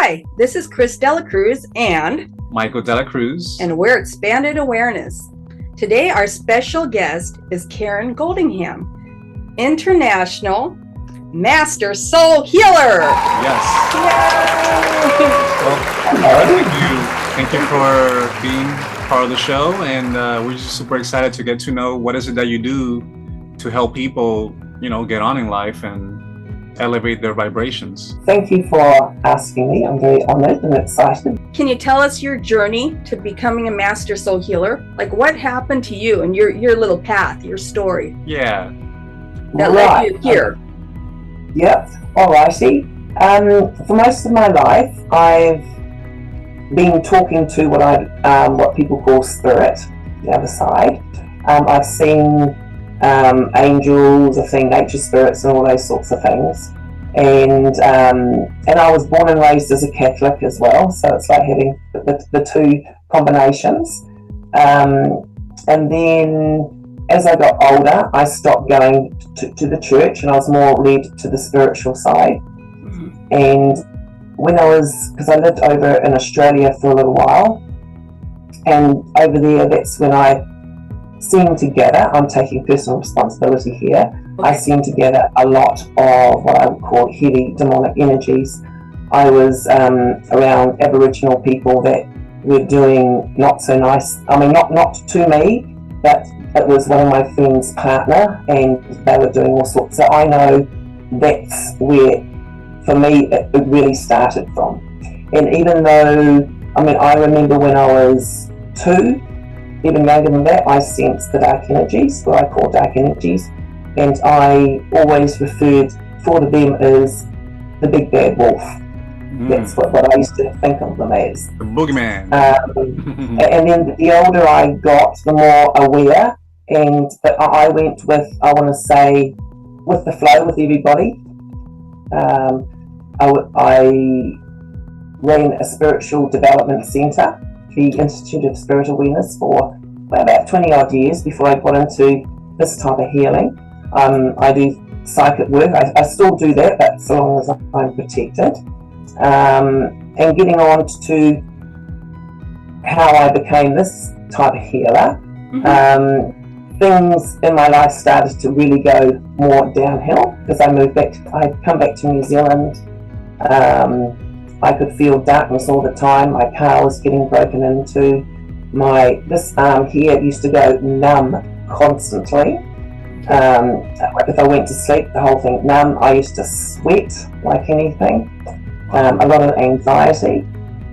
Hi, this is Chris Dela Cruz and Michael Dela Cruz. And we're Expanded Awareness. Today, our special guest is Karyn Goldingham, International Master Soul Healer. Yes. Well, thank you for being part of the show, and we're just super excited to get to know what is it that you do to help people, get on in life and elevate their vibrations. Thank you for asking me. I'm very honored and excited. Can you tell us your journey to becoming a Master Soul Healer? Like what happened to you and your little path, your story? Yeah. That led you here. Yep. Alrighty. For most of my life, I've been talking to what people call spirit, the other side. I've seen angels, I've seen nature spirits and all those sorts of things. And I was born and raised as a Catholic as well, so it's like having the two combinations. And then as I got older, I stopped going to the church and I was more led to the spiritual side. Mm-hmm. And because I lived over in Australia for a little while, and over there, that's when I seemed to gather, I'm taking personal responsibility here, okay. I seemed to gather a lot of what I would call heavy demonic energies. I was around Aboriginal people that were doing not so nice, not to me, but it was one of my friend's partner and they were doing all sorts. So I know that's where, for me, it really started from. And even though, I remember when I was 2, even younger than that, I sensed the dark energies, what I call dark energies, and I always referred for them as the big bad wolf. That's what I used to think of them as. The boogeyman. And then the older I got, the more aware, and I went with the flow with everybody. I ran a spiritual development centre, the Institute of Spirit Awareness, for about 20 odd years before I got into this type of healing. I do psychic work. I still do that, but so long as I'm protected. And getting on to how I became this type of healer, things in my life started to really go more downhill because I'd come back to New Zealand. I could feel darkness all the time. My car was getting broken into. This arm here used to go numb constantly. If I went to sleep, the whole thing numb. I used to sweat like anything. A lot of anxiety.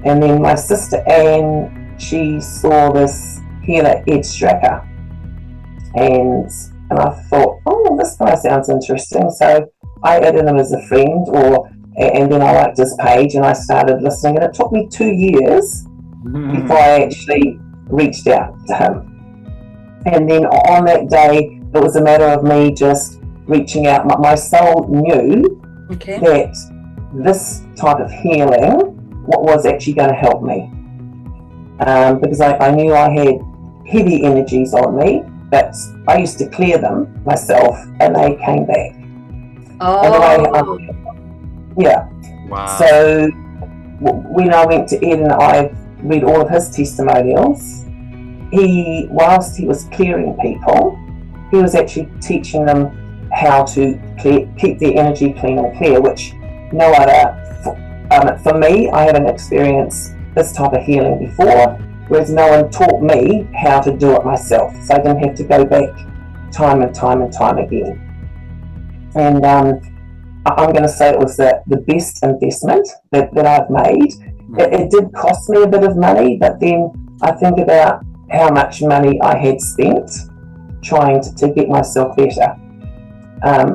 And then my sister Anne, she saw this healer, Ed Stracker. And I thought, this guy sounds interesting. So I added him as a friend, and then I liked his page and I started listening, and it took me 2 years before I actually reached out to him. And then on that day, it was a matter of me just reaching out. My soul knew that this type of healing was actually going to help me. Because I knew I had heavy energies on me, but I used to clear them myself and they came back. Oh. Yeah. Wow. So when I went to Ed and I read all of his testimonials, whilst he was clearing people, he was actually teaching them how to keep their energy clean and clear, which no other, for me, I haven't experienced this type of healing before, whereas no one taught me how to do it myself. So I didn't have to go back time and time and time again. And I'm going to say it was the best investment that I've made. It did cost me a bit of money, but then I think about how much money I had spent trying to get myself better.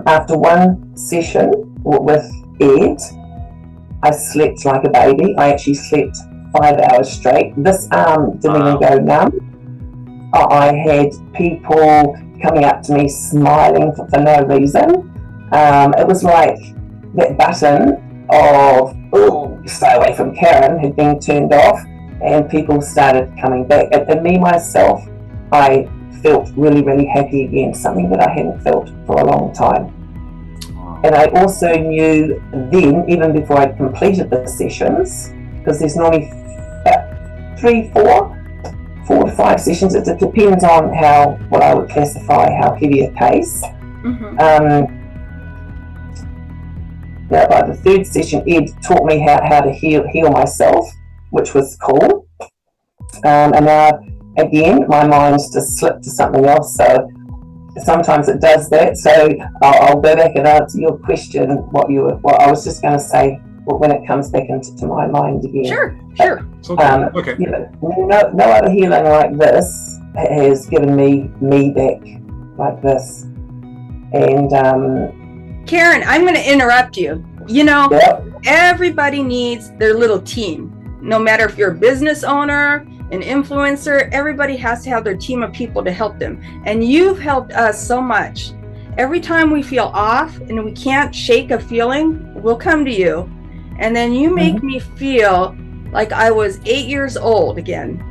After one session with Ed, I slept like a baby. I actually slept 5 hours straight. This arm didn't even go numb. I had people coming up to me smiling for no reason. It was like that button of, stay away from Karyn, had been turned off, and people started coming back. And me, myself, I felt really, really happy again, something that I hadn't felt for a long time. And I also knew then, even before I'd completed the sessions, because there's normally about 4 to 5 sessions. It depends on what I would classify how heavy a case. Now, by the 3rd session, Ed taught me how to heal myself, which was cool. And now, again, my mind's just slipped to something else. So sometimes it does that. So I'll go back and answer your question. What I was just going to say when it comes back into my mind again. Sure. Okay. No other healing like this has given me back like this. And Karyn, I'm going to interrupt you. Yep. Everybody needs their little team. No matter if you're a business owner, an influencer, everybody has to have their team of people to help them. And you've helped us so much. Every time we feel off and we can't shake a feeling, we'll come to you. And then you make me feel like I was 8 years old again.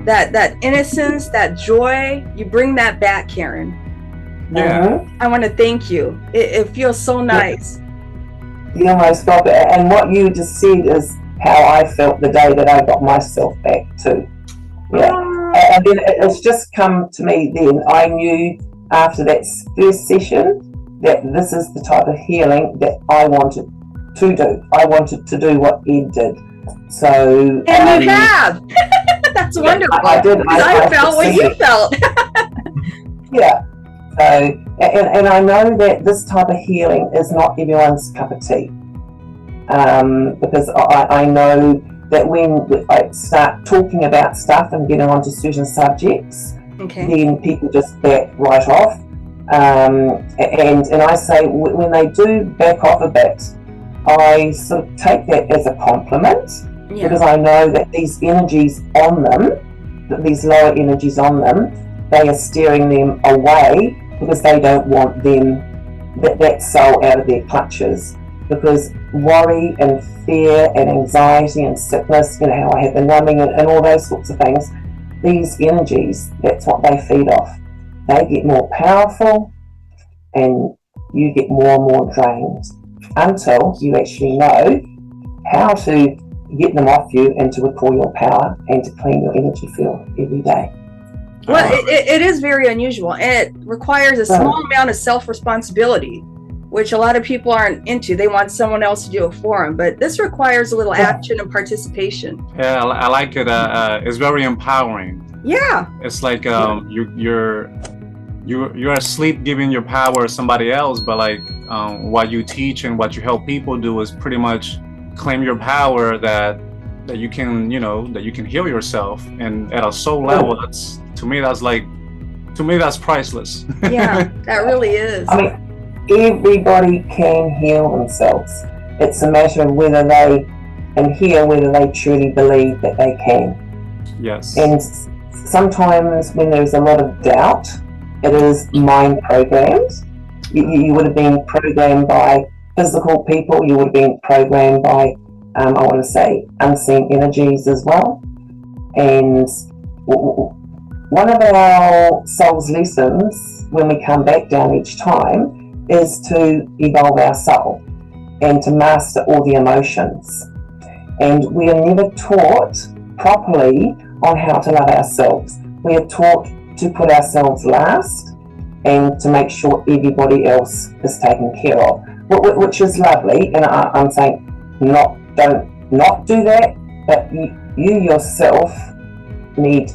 That innocence, that joy, you bring that back, Karyn. Yeah. I want to thank you. It feels so nice. You're most welcome. And what you just said is how I felt the day that I got myself back too. Yeah. And then it's just come to me then. I knew after that first session that this is the type of healing that I wanted to do. I wanted to do what Ed did. So and you have. That's wonderful. I did. I felt what you felt. Yeah. So and I know that this type of healing is not everyone's cup of tea. Because I know that when I start talking about stuff and getting onto certain subjects, then people just back right off. And I say when they do back off a bit, I sort of take that as a compliment, because I know that these energies on them, that these lower energies on them, they are steering them away because they don't want that soul out of their clutches. Because worry and fear and anxiety and sickness, how I have the numbing and all those sorts of things, these energies, that's what they feed off. They get more powerful and you get more and more drained until you actually know how to get them off you and to recall your power and to clean your energy field every day. Well, it is very unusual, and it requires a small amount of self-responsibility, which a lot of people aren't into. They want someone else to do it for them, but this requires a little action and participation. Yeah, I like it. It's very empowering. Yeah. It's like you're asleep giving your power to somebody else, but like what you teach and what you help people do is pretty much claim your power that you can, that you can heal yourself. And at a soul level, that's priceless. Yeah, that really is. I mean, everybody can heal themselves. It's a matter of whether they truly believe that they can. Yes. And sometimes when there's a lot of doubt, it is mind programmed. You would have been programmed by physical people. You would have been programmed by, I want to say, unseen energies as well. And one of our soul's lessons when we come back down each time is to evolve our soul and to master all the emotions. And we are never taught properly on how to love ourselves. We are taught to put ourselves last and to make sure everybody else is taken care of, which is lovely. And I'm saying don't not do that, but you yourself need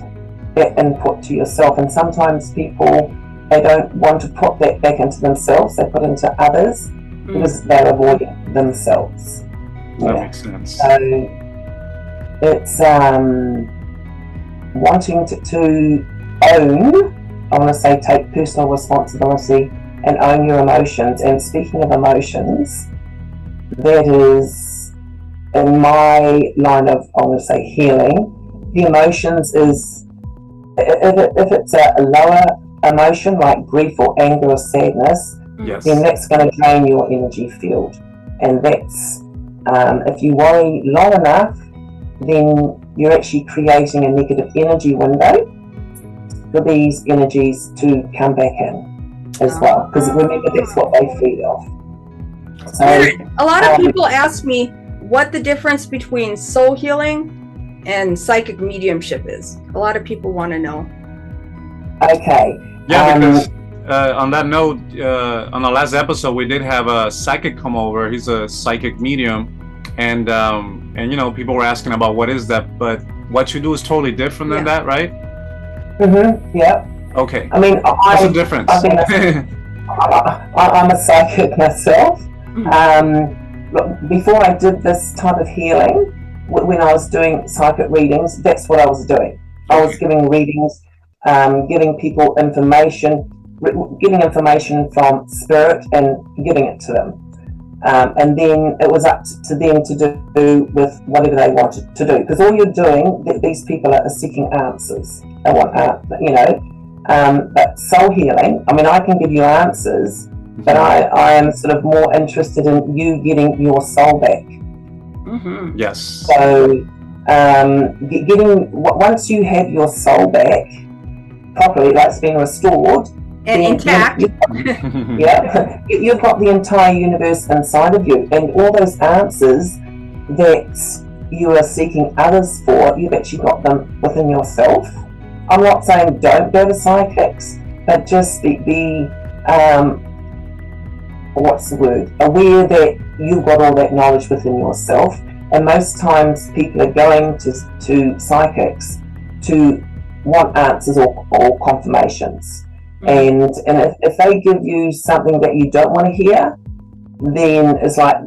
that input to yourself. And sometimes people, they don't want to put that back into themselves, they put into others because they're avoiding themselves. That makes sense. So it's wanting to own, I want to say take personal responsibility and own your emotions. And speaking of emotions, that is in my line of, I want to say, healing. The emotions is, if it's a lower emotion like grief or anger or sadness, yes, then that's going to drain your energy field. And that's, if you worry long enough, then you're actually creating a negative energy window for these energies to come back in as well. Because remember, that's what they feed off. So A lot of people ask me what the difference between soul healing and psychic mediumship is. A lot of people want to know. okay. Yeah, because on that note, on the last episode, we did have a psychic come over. He's a psychic medium, and you know, people were asking about what is that, but what you do is totally different than that, right? Yeah. Okay. I mean, what's the difference? I'm a psychic myself. Before I did this type of healing, when I was doing psychic readings, that's what I was doing. I was giving readings, giving people information, giving information from spirit and giving it to them. And then it was up to them to do with whatever they wanted to do. Because all you're doing, these people are seeking answers. They want, you know, but soul healing, I mean, I can give you answers, but I am sort of more interested in you getting your soul back. Yes. So, getting, once you have your soul back properly, like it's been restored, and intact. Yeah, you've got the entire universe inside of you, and all those answers that you are seeking others for, you've actually got them within yourself. I'm not saying don't go to psychics, but just be what's the word? Aware that you've got all that knowledge within yourself. And most times people are going to psychics to want answers or confirmations. And if they give you something that you don't want to hear, then it's like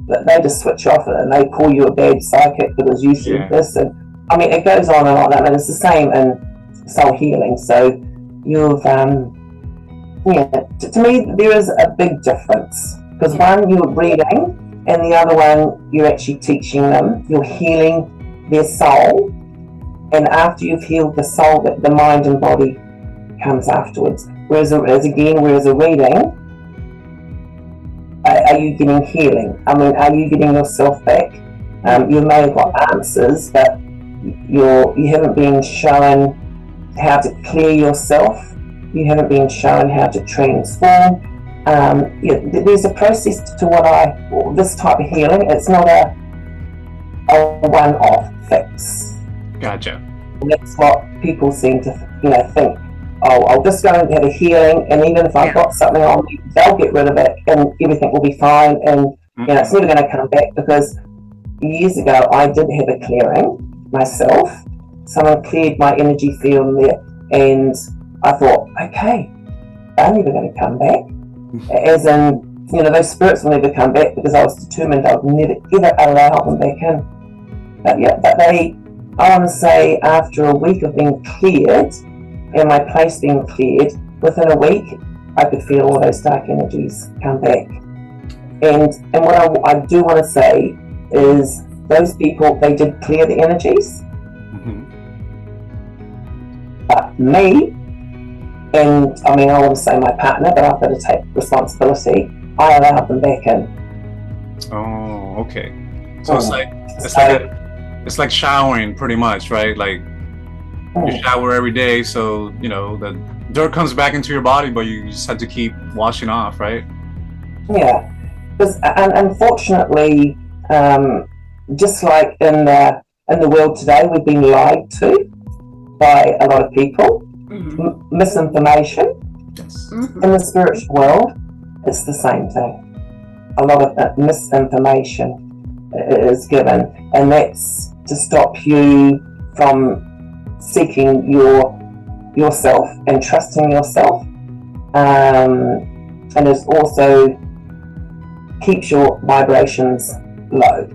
they just switch off and they call you a bad psychic because you said this. And I mean, it goes on and on. I mean, it's the same in soul healing. So you've, to me, there is a big difference, because one, you're reading, and the other one, you're actually teaching them. You're healing their soul, and after you've healed the soul, the mind and body comes afterwards. Whereas a reading, are you getting healing? I mean, are you getting yourself back? You may have got answers, but you haven't been shown how to clear yourself. You haven't been shown how to transform. There's a process to this type of healing. It's not a one-off fix. Gotcha. And that's what people seem to think. Oh, I'll just go and have a healing, and even if I've got something on me, they'll get rid of it, and everything will be fine, and it's never going to come back. Because years ago, I did have a clearing myself. Someone cleared my energy field there, and I thought, okay, they're never going to come back. As in, those spirits will never come back, because I was determined I would never ever allow them back in. But I want to say, after a week of being cleared, and my place being cleared, within a week, I could feel all those dark energies come back. And what I do want to say is, those people, they did clear the energies. But me, and I mean, I want to say my partner, but I've got to take responsibility, I allowed them back in. Oh, okay. So it's like showering, pretty much, right? Like, you shower every day, so the dirt comes back into your body, but you just have to keep washing off, right? Yeah, because unfortunately, just like in the world today, we've been lied to by a lot of people. Misinformation. Yes. In the spiritual world, it's the same thing. A lot of misinformation is given, and that's to stop you from seeking yourself and trusting yourself, and it also keeps your vibrations low.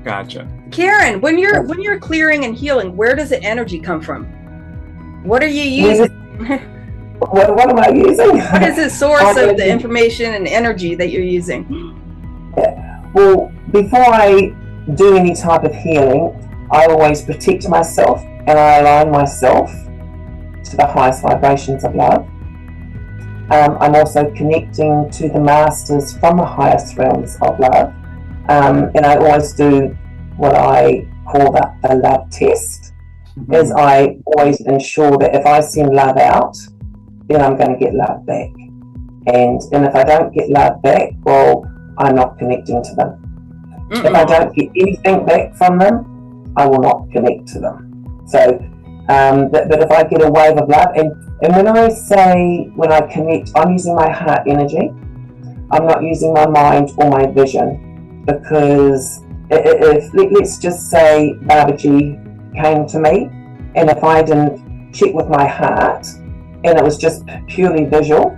Gotcha. Karyn, when you're clearing and healing, where does the energy come from? What are you using? What am I using? What is the source of the information and energy that you're using? Well, before I do any type of healing, I always protect myself, and I align myself to the highest vibrations of love. I'm also connecting to the masters from the highest realms of love, and I always do what I call the love test. Is I always ensure that if I send love out, then I'm going to get love back. And if I don't get love back, well, I'm not connecting to them. If I don't get anything back from them, I will not connect to them. So, but if I get a wave of love, and when I say when I connect, I'm using my heart energy. I'm not using my mind or my vision, because if let's just say Babaji came to me, and if I didn't check with my heart, and it was just purely visual,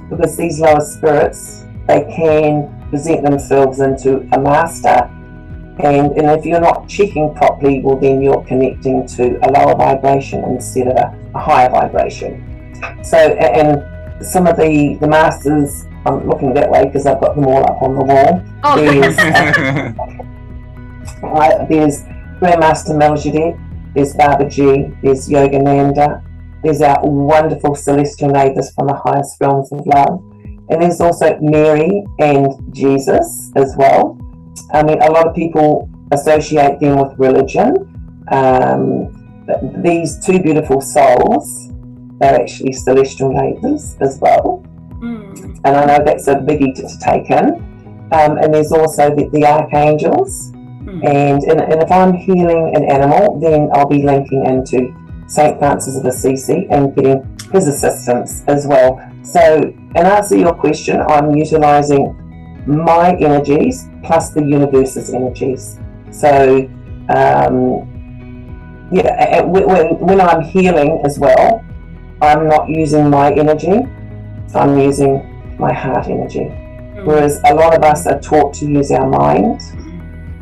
because these lower spirits, they can present themselves into a master, and if you're not checking properly, well then you're connecting to a lower vibration instead of a higher vibration. So, and some of the masters, I'm looking that way because I've got them all up on the wall. Oh. There's Grandmaster Melchizedek, there's Babaji, there's Yogananda, there's our wonderful celestial neighbours from the highest realms of love, and there's also Mary and Jesus as well. I mean, a lot of people associate them with religion. These two beautiful souls, they're actually celestial neighbours as well. And I know that's a biggie to take in. And there's also the archangels. And if I'm healing an animal, then I'll be linking into St. Francis of Assisi and getting his assistance as well. So, in answer to your question, I'm utilising my energies plus the universe's energies. So, when I'm healing as well, I'm not using my energy, I'm using my heart energy. Whereas a lot of us are taught to use our mind,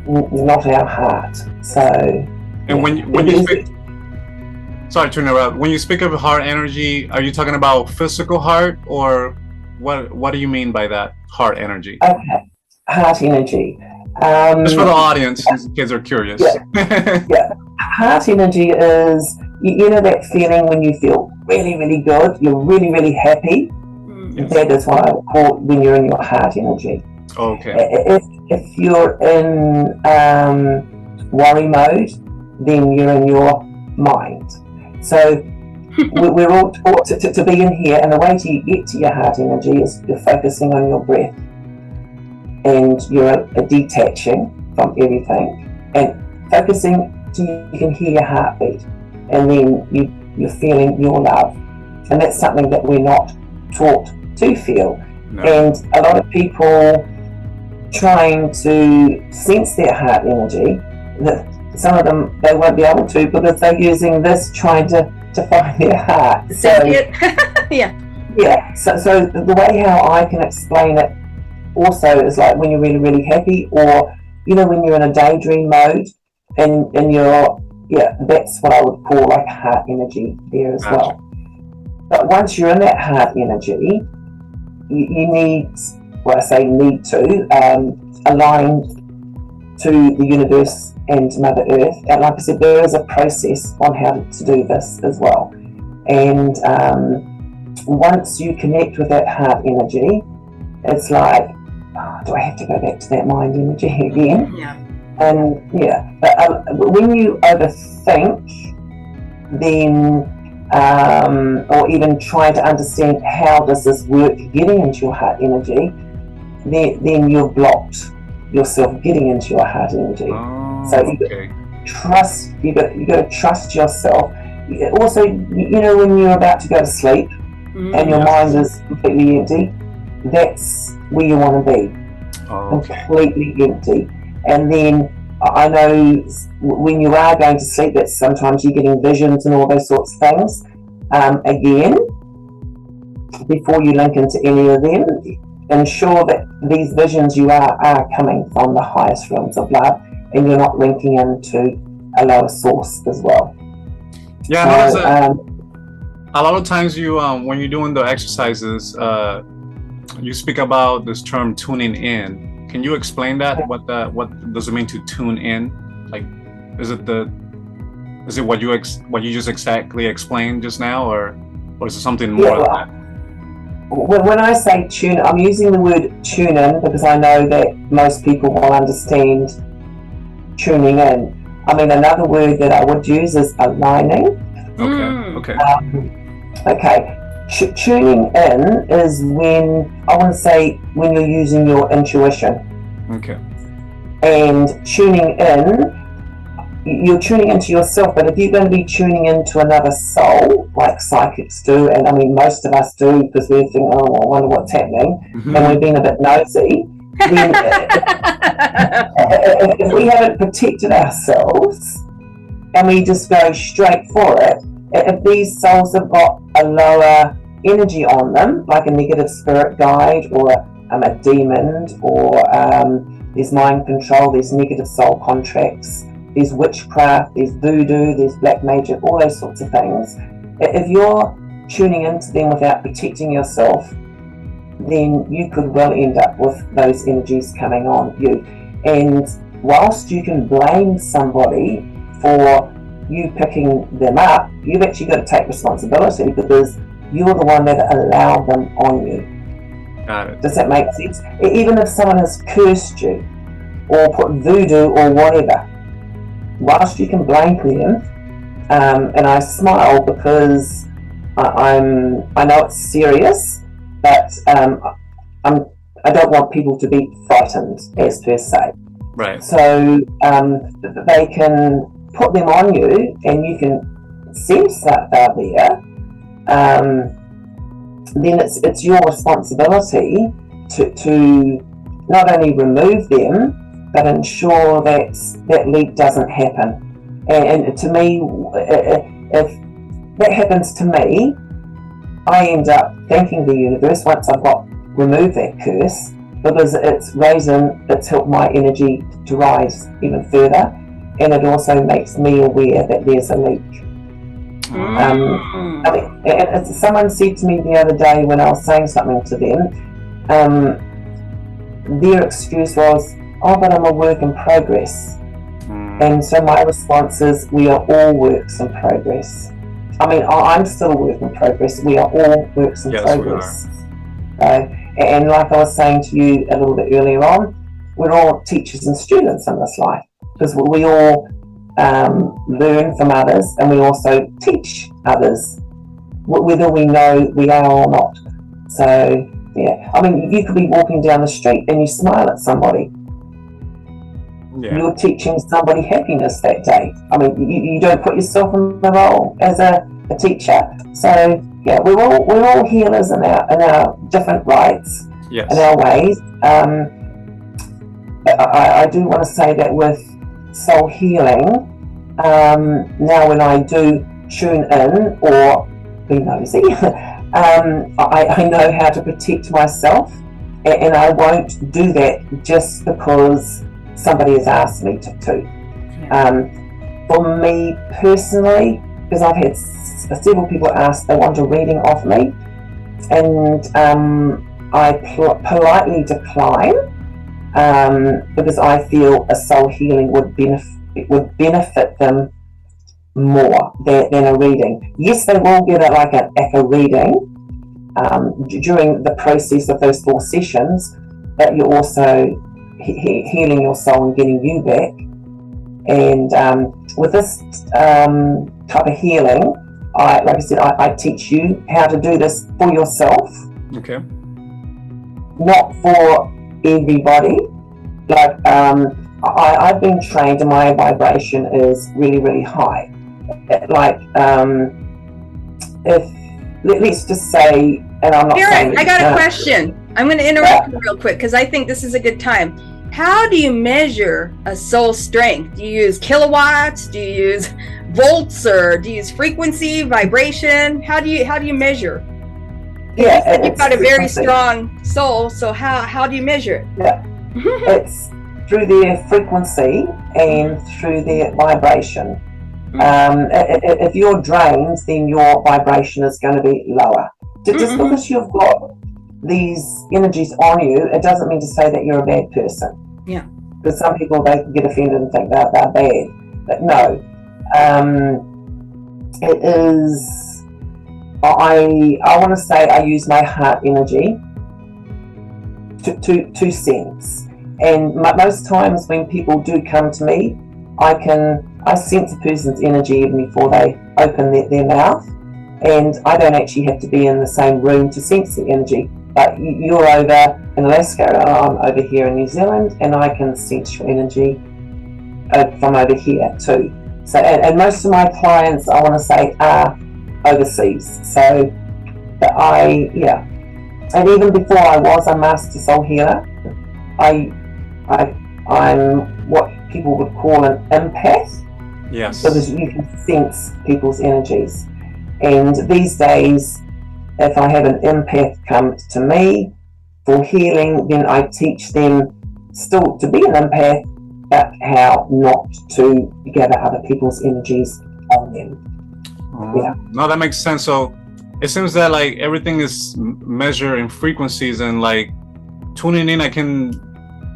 not our heart. So, and when you speak, sorry to interrupt, when you speak of heart energy, are you talking about physical heart, or what do you mean by that, heart energy? Okay, heart energy. Just for the audience, these kids are curious. Yeah. Heart energy is, you know that feeling when you feel really, really good, you're really, really happy? Yes. That is what I would call when you're in your heart energy. Okay. If you're in worry mode, then you're in your mind. So we're all taught to be in here, and the way to get to your heart energy is you're focusing on your breath, and you're detaching from everything and focusing till you can hear your heartbeat, and then you're feeling your love. And that's something that we're not taught to feel. No. And a lot of people trying to sense their heart energy, that some of them they won't be able to because they're using this trying to find their heart. So so the way how I can explain it also is like when you're really, really happy, or when you're in a daydream mode, and you're that's what I would call like heart energy there as well. But once you're in that heart energy, you need, well, I say need to align to the universe and Mother Earth. And like I said, there is a process on how to do this as well. And once you connect with that heart energy, it's like, do I have to go back to that mind energy again? Yeah. And but when you overthink, then or even try to understand how does this work getting into your heart energy, then you've blocked yourself getting into your heart energy. So you got to trust yourself. Also, when you're about to go to sleep and your mind is completely empty, that's where you want to be. Completely empty. And then I know when you are going to sleep, that sometimes you're getting visions and all those sorts of things. Again, before you link into any of them, ensure that these visions you are coming from the highest realms of love, and you're not linking into a lower source as well. Yeah, so, a lot of times you when you're doing the exercises, you speak about this term tuning in. Can you explain that? What does it mean to tune in? Like, is it what you just exactly explained just now, or is it something more than that? When I say tune, I'm using the word tune in because I know that most people will understand tuning in. I mean, another word that I would use is aligning. Okay. Tuning in is when, I want to say, when you're using your intuition. Okay. And tuning in, you're tuning into yourself, but if you're going to be tuning into another soul, like psychics do, and I mean most of us do, because we think, oh, I wonder what's happening, and we've been a bit nosy, then if we haven't protected ourselves and we just go straight for it, if these souls have got a lower energy on them, like a negative spirit guide or a demon, or there's mind control, there's negative soul contracts, there's witchcraft, there's voodoo, there's black magic, all those sorts of things. If you're tuning into them without protecting yourself, then you could well end up with those energies coming on you. And whilst you can blame somebody for you picking them up, you've actually got to take responsibility, because you're the one that allowed them on you. Got it. Does that make sense? Even if someone has cursed you or put voodoo or whatever, whilst you can blame them, and I smile because I know it's serious, but I don't want people to be frightened, as per se. Right. So they can put them on you, and you can sense that they're there. Then it's your responsibility to not only remove them, but ensure that that leak doesn't happen. And to me, if that happens to me, I end up thanking the universe once I've removed that curse, because it's helped my energy to rise even further, and it also makes me aware that there's a leak. I mean, and someone said to me the other day when I was saying something to them, their excuse was, oh, but I'm a work in progress. And so my response is, we are all works in progress. I mean, I'm still a work in progress. We are all works in progress. And like I was saying to you a little bit earlier on, we're all teachers and students in this life, because we all learn from others, and we also teach others, whether we know we are or not. So, yeah, I mean, you could be walking down the street and you smile at somebody. Yeah. You're teaching somebody happiness that day. I mean, you don't put yourself in the role as a teacher. So, yeah, we're all healers in our different rights, yes, in our ways. I do want to say that with soul healing, now when I do tune in or be nosy, I know how to protect myself, and I won't do that just because somebody has asked me to. For me personally, because I've had several people ask they want a reading of me, and I politely decline, because I feel a soul healing would benefit them more than a reading. Yes, they will get a reading during the process of those 4 sessions, but you're also healing your soul and getting you back. And with this type of healing, like I said, I teach you how to do this for yourself. Okay. Not for everybody. Like I've been trained, and my vibration is really, really high. Like if let's just say, and I'm not saying, I got a question. I'm going to interrupt you real quick, because I think this is a good time. How do you measure a soul strength? Do you use kilowatts? Do you use volts, or do you use frequency, vibration? How do you measure? Yeah, you've got a very strong soul, so how do you measure it? Yeah, it's through their frequency and through their vibration. If you're drained, then your vibration is going to be lower. Just because you've got these energies on you, it doesn't mean to say that you're a bad person. Yeah. Because some people, they can get offended and think they're bad. But no, it is, I want to say I use my heart energy to sense. And most times when people do come to me, I sense a person's energy even before they open their mouth. And I don't actually have to be in the same room to sense the energy. Like you're over in Alaska and I'm over here in New Zealand, and I can sense your energy from over here too. So, and most of my clients, I want to say, are overseas. So, but and even before I was a master soul healer, I'm what people would call an empath. Yes. Because you can sense people's energies. And these days, if I have an empath come to me for healing, then I teach them still to be an empath, but how not to gather other people's energies on them. No, that makes sense. So it seems that like everything is measured in frequencies, and like tuning in,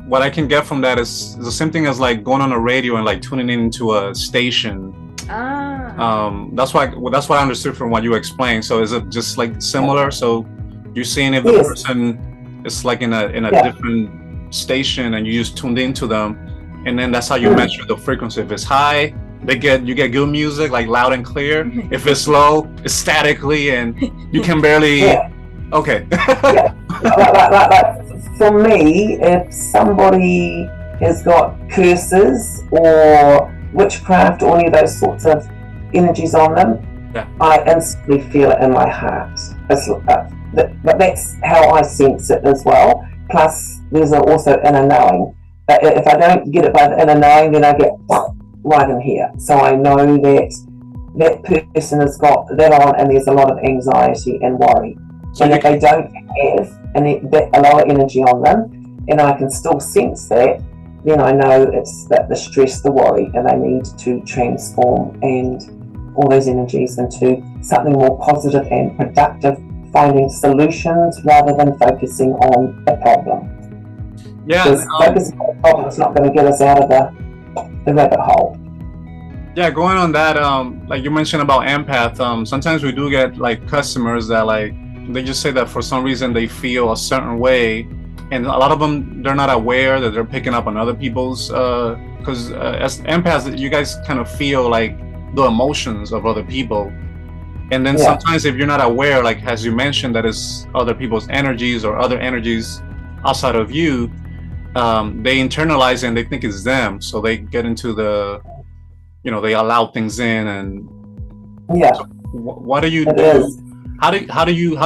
what I can get from that is the same thing as like going on a radio and like tuning into a station. That's what I understood from what you explained. So is it just like similar? So you're seeing if the person is like in a different station and you just tuned into them, and then that's how you measure the frequency. If it's high, you get good music, like loud and clear. If it's low, it's statically and you can barely. Okay. Like, for me, if somebody has got curses or witchcraft or any of those sorts of energies on them, I instantly feel it in my heart. But that's how I sense it as well. Plus, there's also inner knowing. But if I don't get it by the inner knowing, then I get right in here. So I know that person has got that on, and there's a lot of anxiety and worry. So and if they don't have a lower energy on them, and I can still sense that, then I know it's the stress, the worry, and they need to transform and all those energies into something more positive and productive, finding solutions rather than focusing on the problem. Yeah, because focusing on the problem is not going to get us out of the rabbit hole. Yeah, going on that, like you mentioned about empath, sometimes we do get like customers that like they just say that for some reason they feel a certain way, and a lot of them, they're not aware that they're picking up on other people's because as empaths, you guys kind of feel like the emotions of other people, and then sometimes if you're not aware, like as you mentioned, that is other people's energies or other energies outside of you, they internalize it and they think it's them, so they get into they allow things in. And so what do you do? How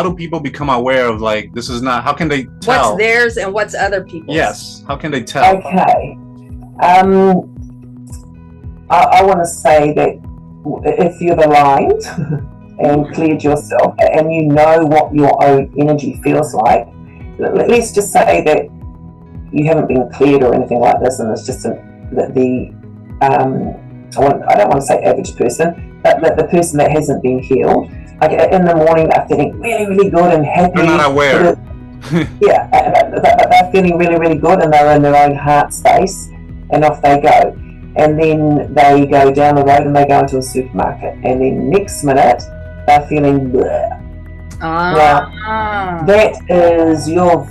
do people become aware of like this is not? How can they tell what's theirs and what's other people's? Yes, how can they tell? Okay, I want to say that if you've aligned and cleared yourself, and you know what your own energy feels like, let's just say that you haven't been cleared or anything like this, and it's just I don't want to say average person, but the person that hasn't been healed. Like in the morning, they're feeling really, really good and happy. They're not aware. They're feeling really, really good, and they're in their own heart space, and off they go. And then they go down the road and they go into a supermarket, and then next minute they're feeling bleh. Now, that is you've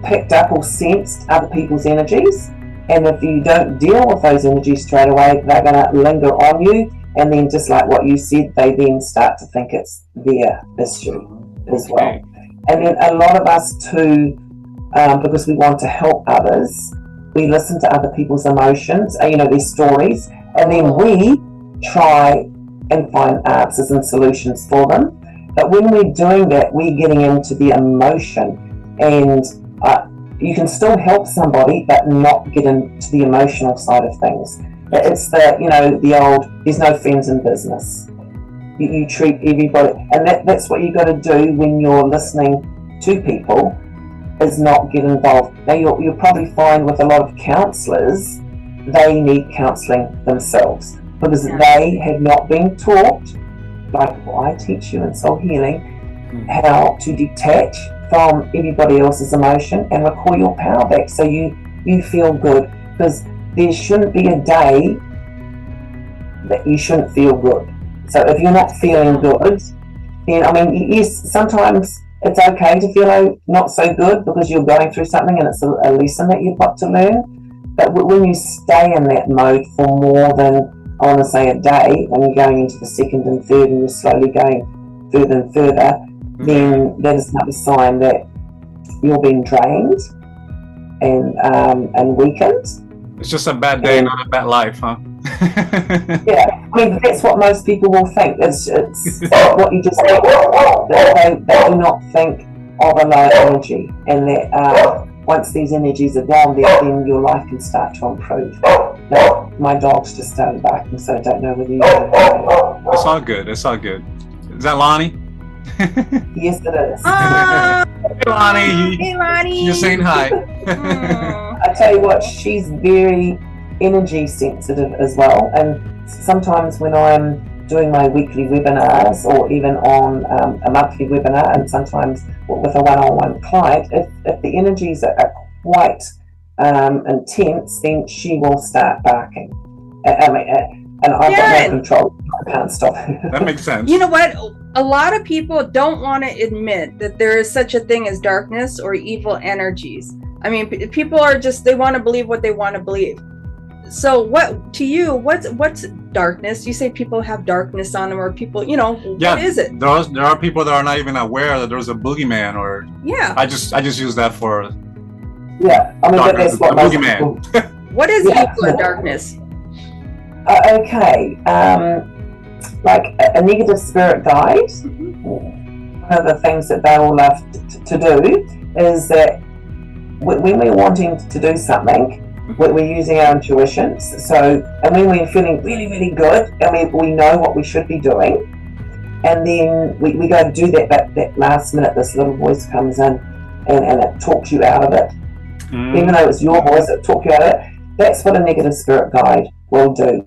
picked up or sensed other people's energies, and if you don't deal with those energies straight away, they're going to linger on you. And then just like what you said, they then start to think it's their issue as well. And then a lot of us too, because we want to help others, we listen to other people's emotions, their stories, and then we try and find answers and solutions for them. But when we're doing that, we're getting into the emotion, and you can still help somebody, but not get into the emotional side of things. It's the old, there's no friends in business. You treat everybody, and that's what you got to do when you're listening to people, is not get involved. Now you'll probably find with a lot of counsellors, they need counselling themselves, because they have not been taught, like I teach you in soul healing, how to detach from everybody else's emotion and recall your power back, so you feel good. Because there shouldn't be a day that you shouldn't feel good. So if you're not feeling good, then yes, sometimes it's okay to feel not so good because you're going through something and it's a lesson that you've got to learn. But when you stay in that mode for more than, I want to say, a day, and you're going into the second and third, and you're slowly going further and further, then that is another sign that you're being drained and weakened. It's just a bad day, not a bad life, huh? Yeah, I mean, that's what most people will think. It's what you just said. They do not think of a low energy, and that once these energies are gone, then your life can start to improve. Now, my dog's just started barking, so I don't know whether you can hear it. It's all good. It's all good. Is that Lonnie? Yes, it is. Hey, Lonnie. Hey, Lonnie. You're saying hi. I tell you what, she's very energy sensitive as well, and sometimes when I'm doing my weekly webinars or even on a monthly webinar, and sometimes with a one-on-one client, if the energies are quite intense, then she will start barking. And I've got no control. I can't stop her. That makes sense. You know what? A lot of people don't want to admit that there is such a thing as darkness or evil energies. I mean, people are just, they want to believe what they want to believe. So what, to you, what's darkness? You say people have darkness on them, or people, what is it? There are people that are not even aware that there's a boogeyman, or I just use that for I mean, that's what most boogeyman. people, What is evil and darkness? Okay, like a negative spirit guide. One of the things that they will love to do is that when we're wanting to do something, we're using our intuitions. So, and when we're feeling really, really good, and we know what we should be doing, and then we go to do that last minute, this little voice comes in and it talks you out of it. Even though it's your voice, it talks you out of it. That's what a negative spirit guide will do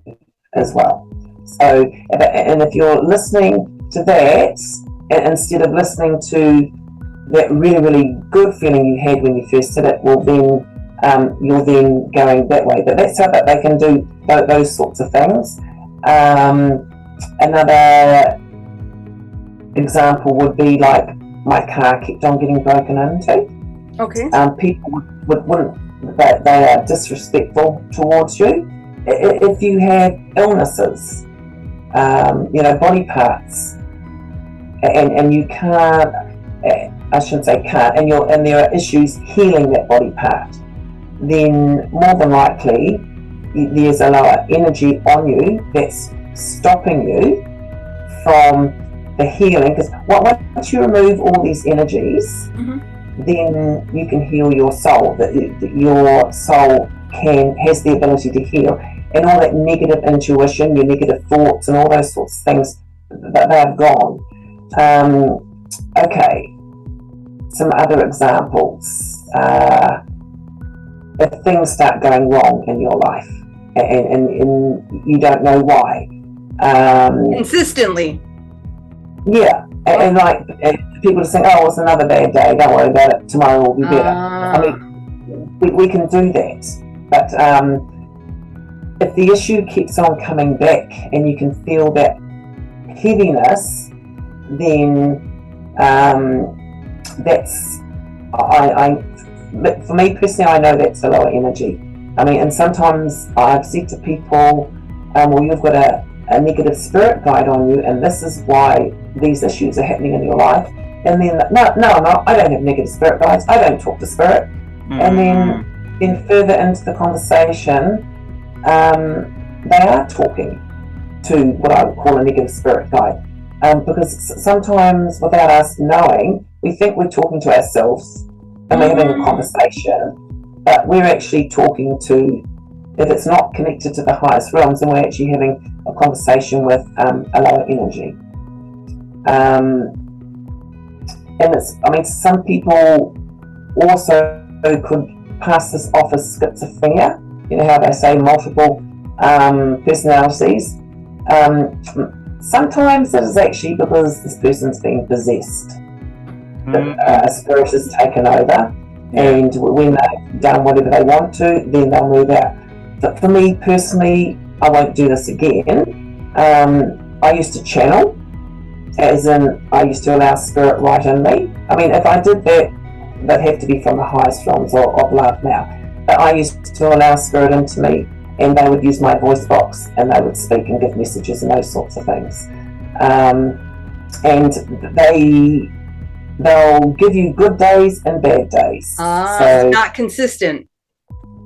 as well. So, and if you're listening to that, and instead of listening to that really, really good feeling you had when you first did it, well then you're then going that way. But that's how that they can do those sorts of things. Another example would be like my car kept on getting broken into. Okay. People wouldn't, they are disrespectful towards you. If you have illnesses, body parts, and you can't, I shouldn't say can't, and there are issues healing that body part, then more than likely there's a lower energy on you that's stopping you from the healing. Because once you remove all these energies, then you can heal your soul. That your soul has the ability to heal, and all that negative intuition, your negative thoughts, and all those sorts of things, that they've gone. Okay, some other examples. If things start going wrong in your life, and you don't know why, consistently. Yeah, and like people just think, oh, it's another bad day, don't worry about it, tomorrow will be better. I mean, we can do that, but if the issue keeps on coming back and you can feel that heaviness, then that's, for me personally, I know that's a lower energy. I mean, and sometimes I've said to people, well, you've got a negative spirit guide on you, and this is why these issues are happening in your life. And then, no, I don't have negative spirit guides. I don't talk to spirit. And then further into the conversation, they are talking to what I would call a negative spirit guide. Because sometimes, without us knowing, we think we're talking to ourselves and we're having a conversation, but we're actually talking to, if it's not connected to the highest realms, then we're actually having a conversation with a lower energy. And it's, I mean, some people also could pass this off as schizophrenia. You know how they say multiple personalities. Sometimes it is actually because this person's being possessed. A spirit has taken over, and when they've done whatever they want to, then they'll move out. But for me personally, I won't do this again. I used to channel, as in I used to allow spirit right in me. I mean, if I did that, that'd have to be from the highest realms of love now. But I used to allow spirit into me, and they would use my voice box, and they would speak and give messages and those sorts of things. And they'll give you good days and bad days. So it's not consistent.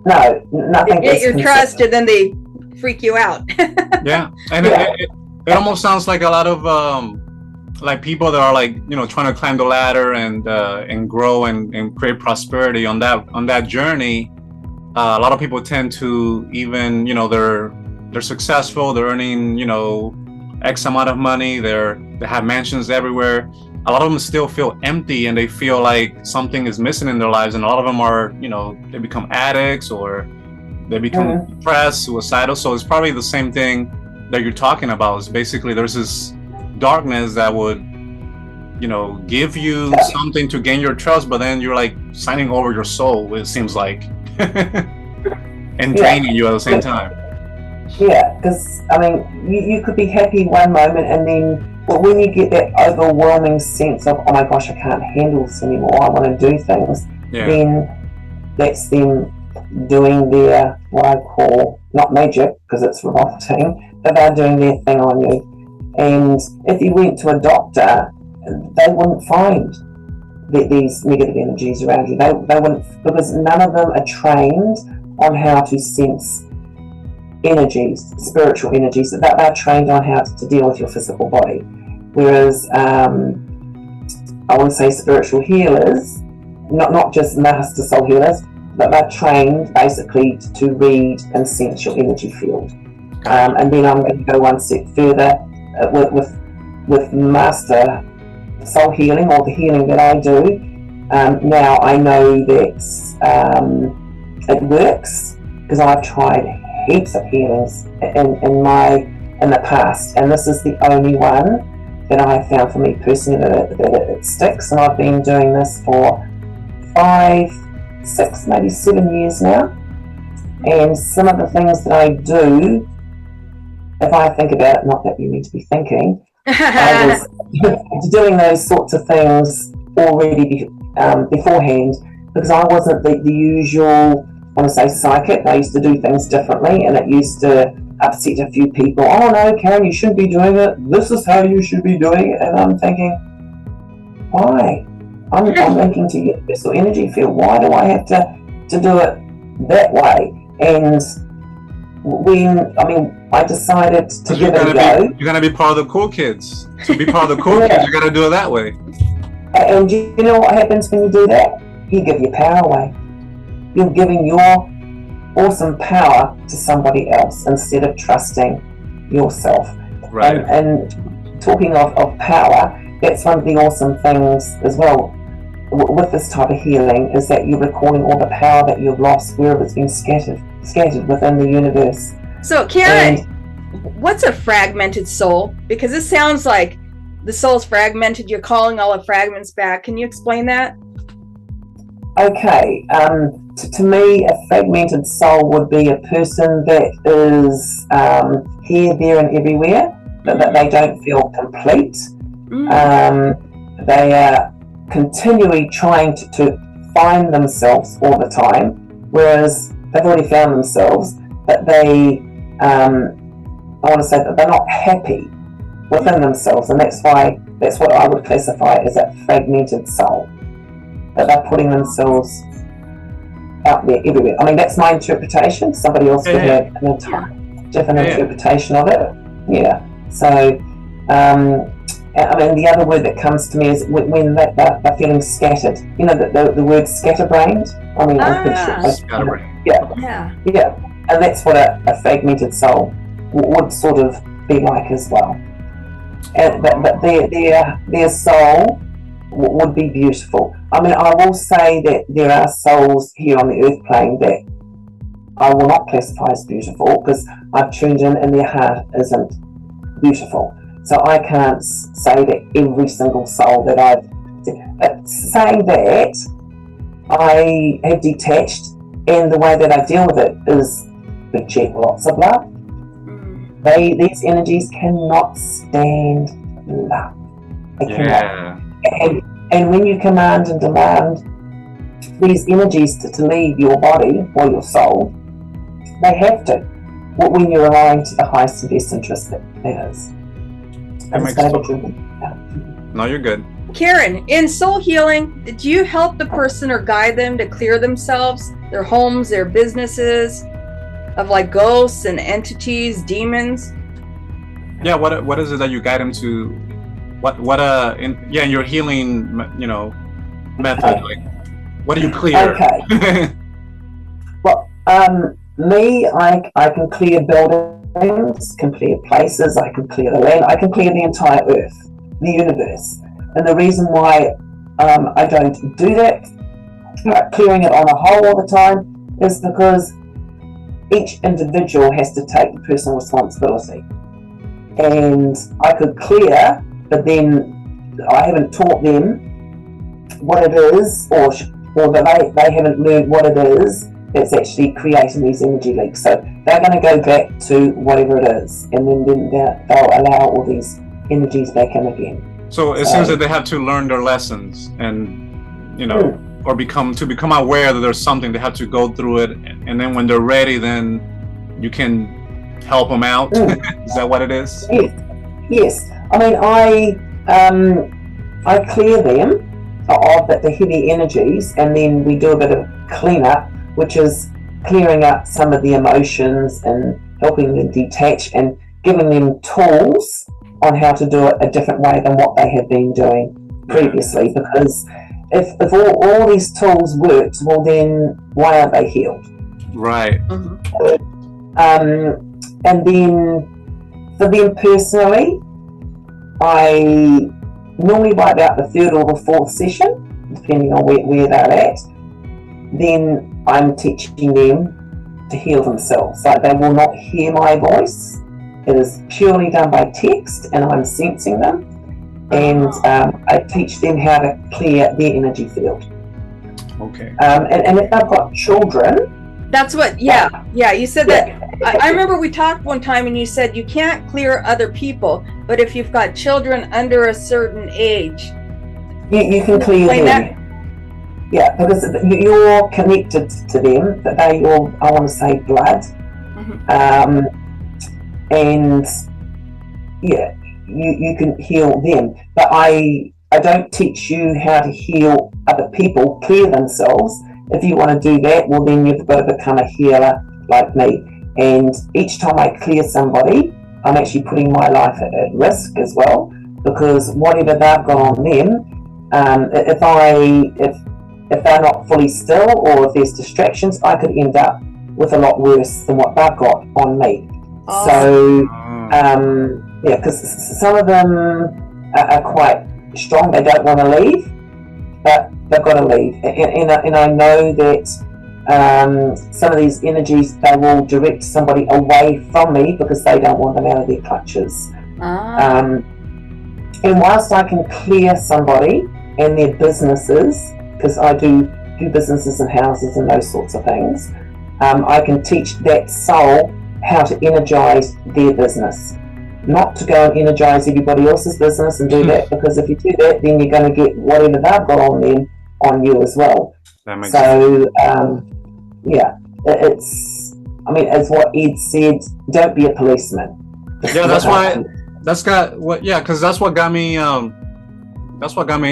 No, nothing. They get your trust and then they freak you out. Yeah, and it almost sounds like a lot of like people that are like, you know, trying to climb the ladder and grow and create prosperity on that journey. A lot of people tend to, even, you know, they're successful, they're earning, you know, X amount of money, they have mansions everywhere. A lot of them still feel empty and they feel like something is missing in their lives, and a lot of them are, you know, they become addicts or they become depressed, suicidal. So it's probably the same thing that you're talking about. Is basically there's this darkness that would, you know, give you something to gain your trust, but then you're like signing over your soul, it seems like, and draining you at the same time. Yeah, because I mean, you could be happy one moment, and then when you get that overwhelming sense of, oh my gosh, I can't handle this anymore, I want to do things, then that's them doing their, what I call, not magic, because it's revolting, but they're doing their thing on you. And if you went to a doctor, they wouldn't find these negative energies around you. They wouldn't, because none of them are trained on how to sense energies, spiritual energies, that they're trained on how to deal with your physical body. Whereas I want to say spiritual healers, not just master soul healers, but they're trained basically to read and sense your energy field. And then I'm going to go one step further with master soul healing, or the healing that I do. Now I know that it works, because I've tried heaps of healings in the past, and this is the only one that I have found for me personally that it sticks. And I've been doing this for 5, 6, maybe 7 years now. And some of the things that I do, if I think about it, not that you need to be thinking, I was doing those sorts of things already beforehand, because I wasn't the usual, I want to say, psychic. I used to do things differently, and it used to upset a few people. Oh no, Karyn, you shouldn't be doing it. This is how you should be doing it. And I'm thinking, why? I'm linking to universal energy field. Why do I have to do it that way? And when, I mean, I decided to give it a go. You're going to be part of the cool kids. To be part of the cool kids, you got to do it that way. And you know what happens when you do that? You give your power away. You're giving your awesome power to somebody else instead of trusting yourself. Right. And talking of power, that's one of the awesome things as well with this type of healing, is that you're recalling all the power that you've lost wherever it's been scattered within the universe. So Karyn, what's a fragmented soul? Because it sounds like the soul's fragmented, you're calling all the fragments back. Can you explain that? Okay, to me, a fragmented soul would be a person that is here, there, and everywhere, that they don't feel complete. They are continually trying to find themselves all the time, whereas they've already found themselves, but they, I want to say that they're not happy within themselves, and that's what I would classify as a fragmented soul. That they're putting themselves out there everywhere. I mean, that's my interpretation. Somebody else could have an entirely different interpretation of it. Yeah. So, I mean, the other word that comes to me is when they're feeling scattered. You know, the word scatterbrained. I mean, I'm pretty sure. Scatterbrained. Yeah. And that's what a fragmented soul would sort of be like as well. And, but their soul would be beautiful. I mean, I will say that there are souls here on the earth plane that I will not classify as beautiful, because I've tuned in and their heart isn't beautiful. So I can't say that every single soul that I've... But saying that, I have detached, and the way that I deal with it is reject lots of love. These energies cannot stand love. They cannot. And when you command and demand these energies to leave your body or your soul, they have to, when you're aligned to the highest and best interest that is. No, you're good. Karyn, in soul healing, do you help the person or guide them to clear themselves, their homes, their businesses, of like ghosts and entities, demons? Yeah, what is it that you guide them to? In your healing, method, like what do you clear? Okay. Well, I can clear buildings, can clear places, I can clear the land, I can clear the entire earth, the universe. And the reason why I don't do that, clearing it on a whole all the time, is because each individual has to take the personal responsibility. And I could clear, but then I haven't taught them what it is, or that they haven't learned what it is that's actually creating these energy leaks. So they're going to go back to whatever it is, and then they'll allow all these energies back in again. So it seems that they have to learn their lessons, and or become aware that there's something. They have to go through it, and then when they're ready, then you can help them out. Is that what it is? Yes. I mean, I clear them of the heavy energies, and then we do a bit of cleanup, which is clearing up some of the emotions and helping them detach and giving them tools on how to do it a different way than what they had been doing previously. Because if all these tools worked, well then why aren't they healed? Right. And then for them personally, I normally by about the third or the fourth session, depending on where they're at, then I'm teaching them to heal themselves. Like, they will not hear my voice. It is purely done by text, and I'm sensing them. And I teach them how to clear their energy field. Okay. And if they've got children, that's what. Yeah. You said that. I remember we talked one time, and you said you can't clear other people, but if you've got children under a certain age, you can clear them. That? Yeah, because you're connected to them. That they your, I want to say, blood. And yeah, you can heal them. But I don't teach you how to heal other people, clear themselves. If you want to do that, well then you've got to become a healer like me. And each time I clear somebody, I'm actually putting my life at risk as well, because whatever they've got on them, if they're not fully still, or if there's distractions, I could end up with a lot worse than what they've got on me. So because some of them are quite strong, they don't want to leave, but they've got to leave. And I know that some of these energies, they will direct somebody away from me because they don't want them out of their clutches. And whilst I can clear somebody and their businesses, because I do businesses and houses and those sorts of things, I can teach that soul how to energize their business, not to go and energize everybody else's business and do that, because if you do that, then you're going to get whatever they've got on them on you as well. That makes sense. It's what Ed said, don't be a policeman. Yeah, that's what got me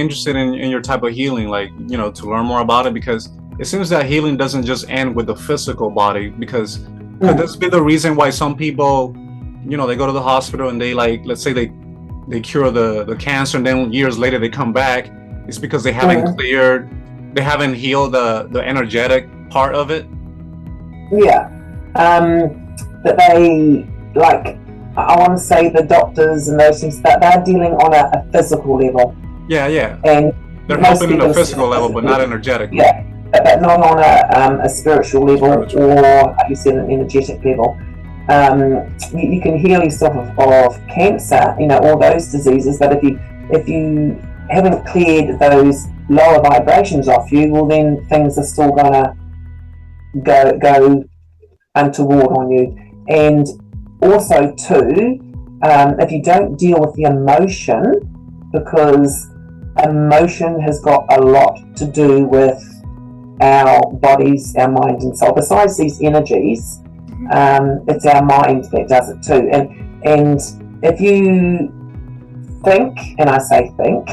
interested in your type of healing, like, to learn more about it, because it seems that healing doesn't just end with the physical body, because could this be the reason why some people, they go to the hospital and they, like, let's say they cure the cancer, and then years later they come back? It's because they haven't they haven't healed the energetic part of it. Yeah. That they, like, I want to say the doctors and those things, that they're dealing on a physical level. Yeah. And they're helping on a physical level, but not energetic. Yeah, but not on a spiritual level, or like you said, an energetic level. You can heal yourself of cancer, all those diseases, but if you haven't cleared those lower vibrations off you, well then things are still gonna go untoward on you. And also too, if you don't deal with the emotion, because emotion has got a lot to do with our bodies, our mind and soul. Besides these energies, it's our mind that does it too. And if you think, and I say think,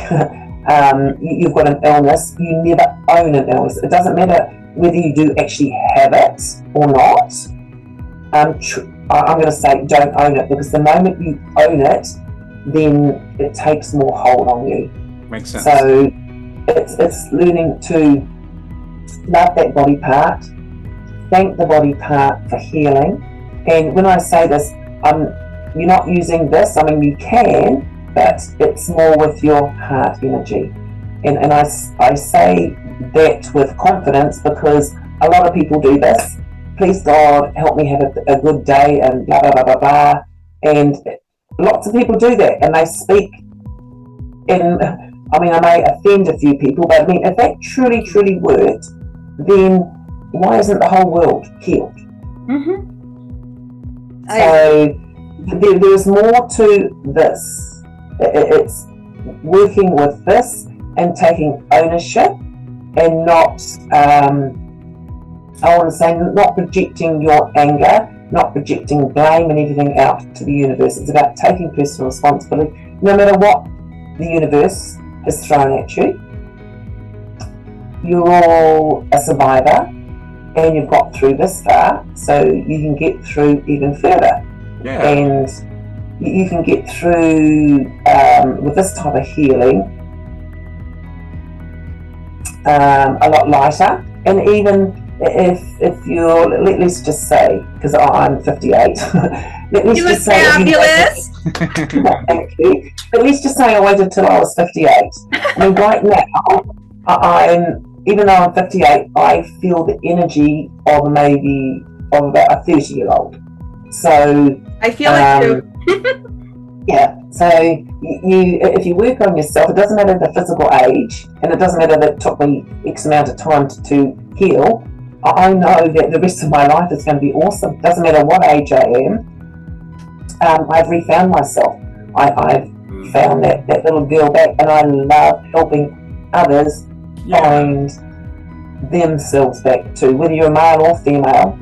you've got an illness, you never own an illness. It doesn't matter whether you do actually have it or not. I'm going to say don't own it, because the moment you own it, then it takes more hold on you. Makes sense. So it's learning to love that body part, thank the body part for healing. And when I say this, you're not using this, I mean you can, but it's more with your heart energy. And I say that with confidence, because a lot of people do this. Please God, help me have a good day, and blah, blah, blah, blah, blah. And lots of people do that, and they speak in, I mean, I may offend a few people, but I mean, if that truly, truly worked, then why isn't the whole world healed? Mm-hmm. So there's more to this. It's working with this and taking ownership, and not, I want to say, not projecting your anger, not projecting blame and everything out to the universe. It's about taking personal responsibility, no matter what the universe has thrown at you. You're all a survivor, and you've got through this far, so you can get through even further. Yeah. And you can get through with this type of healing a lot lighter. And even if you're, let's just say, because I'm 58, let's just say fabulous. Thank you. But let's just say I waited till I was 58. I mean, right now, even though I'm 58, I feel the energy of about a 30-year-old. So I feel it too. Yeah. So if you work on yourself, it doesn't matter the physical age, and it doesn't matter that it took me X amount of time to heal. I know that the rest of my life is going to be awesome. It doesn't matter what age I am. I've refound myself. I've found that little girl back, and I love helping others find themselves back too, whether you're male or female.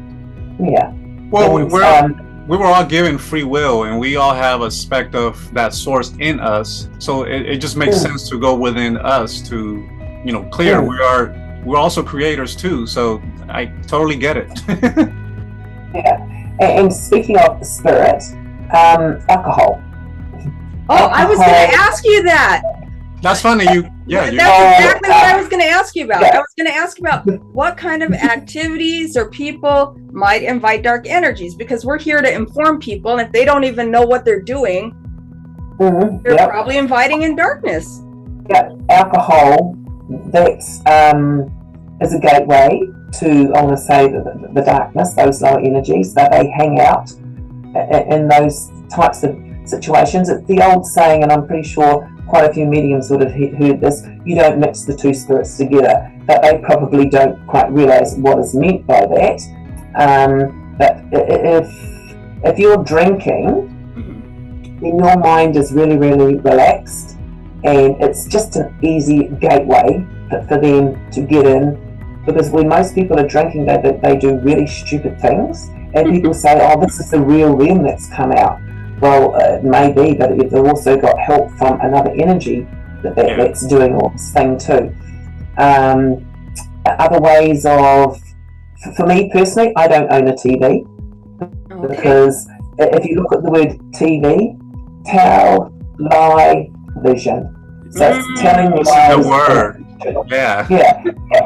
Yeah. Well, we were all given free will, and we all have a speck of that source in us. So it just makes sense to go within us to, clear. We're also creators too. So I totally get it. Yeah. And speaking of the spirit, alcohol. Oh, I was going to ask you that. That's funny. That's exactly what I was going to ask you about. I was going to ask about what kind of activities or people might invite dark energies, because we're here to inform people, and if they don't even know what they're doing, they're probably inviting in darkness. Yeah, alcohol, that's is a gateway to, I want to say, the darkness, those lower energies, that they hang out in those types of situations. It's the old saying, and I'm pretty sure quite a few mediums would have heard this: you don't mix the two spirits together. But they probably don't quite realise what is meant by that. But if you're drinking, then your mind is really, really relaxed, and it's just an easy gateway for them to get in. Because when most people are drinking, they do really stupid things, and people say, "Oh, this is the real them that's come out." Well, it may be, but they've also got help from another energy that's doing all this thing too. Other ways of, for me personally, I don't own a TV, because if you look at the word TV, tell, lie, vision. So it's telling you the word. Yeah.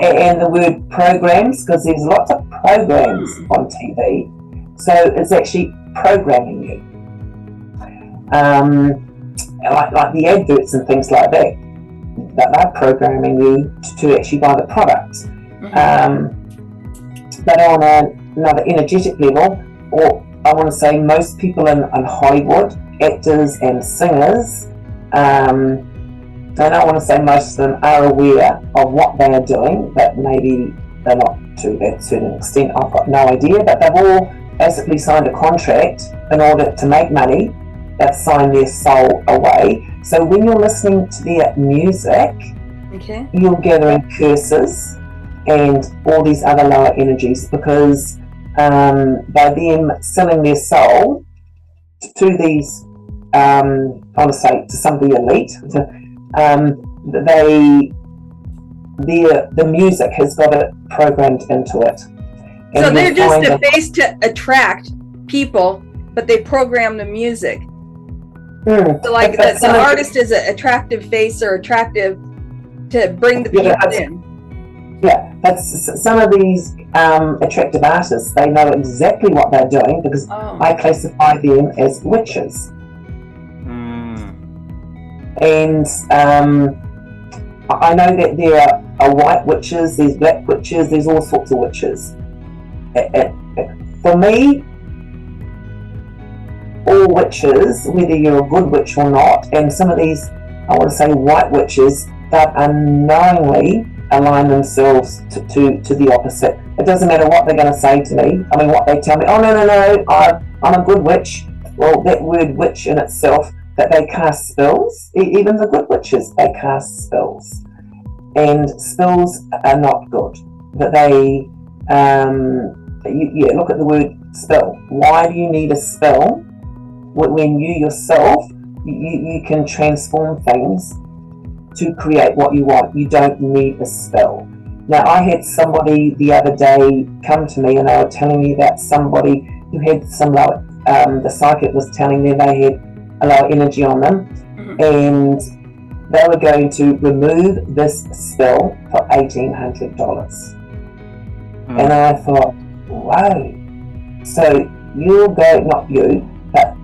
And the word programs, because there's lots of programs on TV, so it's actually programming you. Like the adverts and things like that they're programming you to actually buy the product. But on another energetic level, or I want to say most people in Hollywood, actors and singers, and I want to say most of them are aware of what they are doing, but maybe they're not to that certain extent. I've got no idea, but they've all basically signed a contract in order to make money. They've signed their soul away. So when you're listening to their music, you're gathering curses and all these other lower energies, because by them selling their soul to these, I want to say, to some of the elite, the music has got it programmed into it. And so they're just a face to attract people, but they program the music. So like the artist is an attractive face or attractive to bring the people in. Yeah, that's some of these attractive artists. They know exactly what they're doing because I classify them as witches. And I know that there are white witches, there's black witches, there's all sorts of witches. For me, all witches, whether you're a good witch or not, and some of these, I want to say white witches, that unknowingly align themselves to the opposite. It doesn't matter what they're going to say to me. I mean, what they tell me, oh no, I'm a good witch. Well, that word witch in itself, that they cast spells, even the good witches, they cast spells. And spells are not good. That they, look at the word spell. Why do you need a spell when you yourself, you can transform things to create what you want? You don't need a spell. Now, I had somebody the other day come to me and they were telling me that somebody who had some low, the psychic was telling them they had a low energy on them, and they were going to remove this spell for $1,800. And I thought, wow. So you'll go, not you, but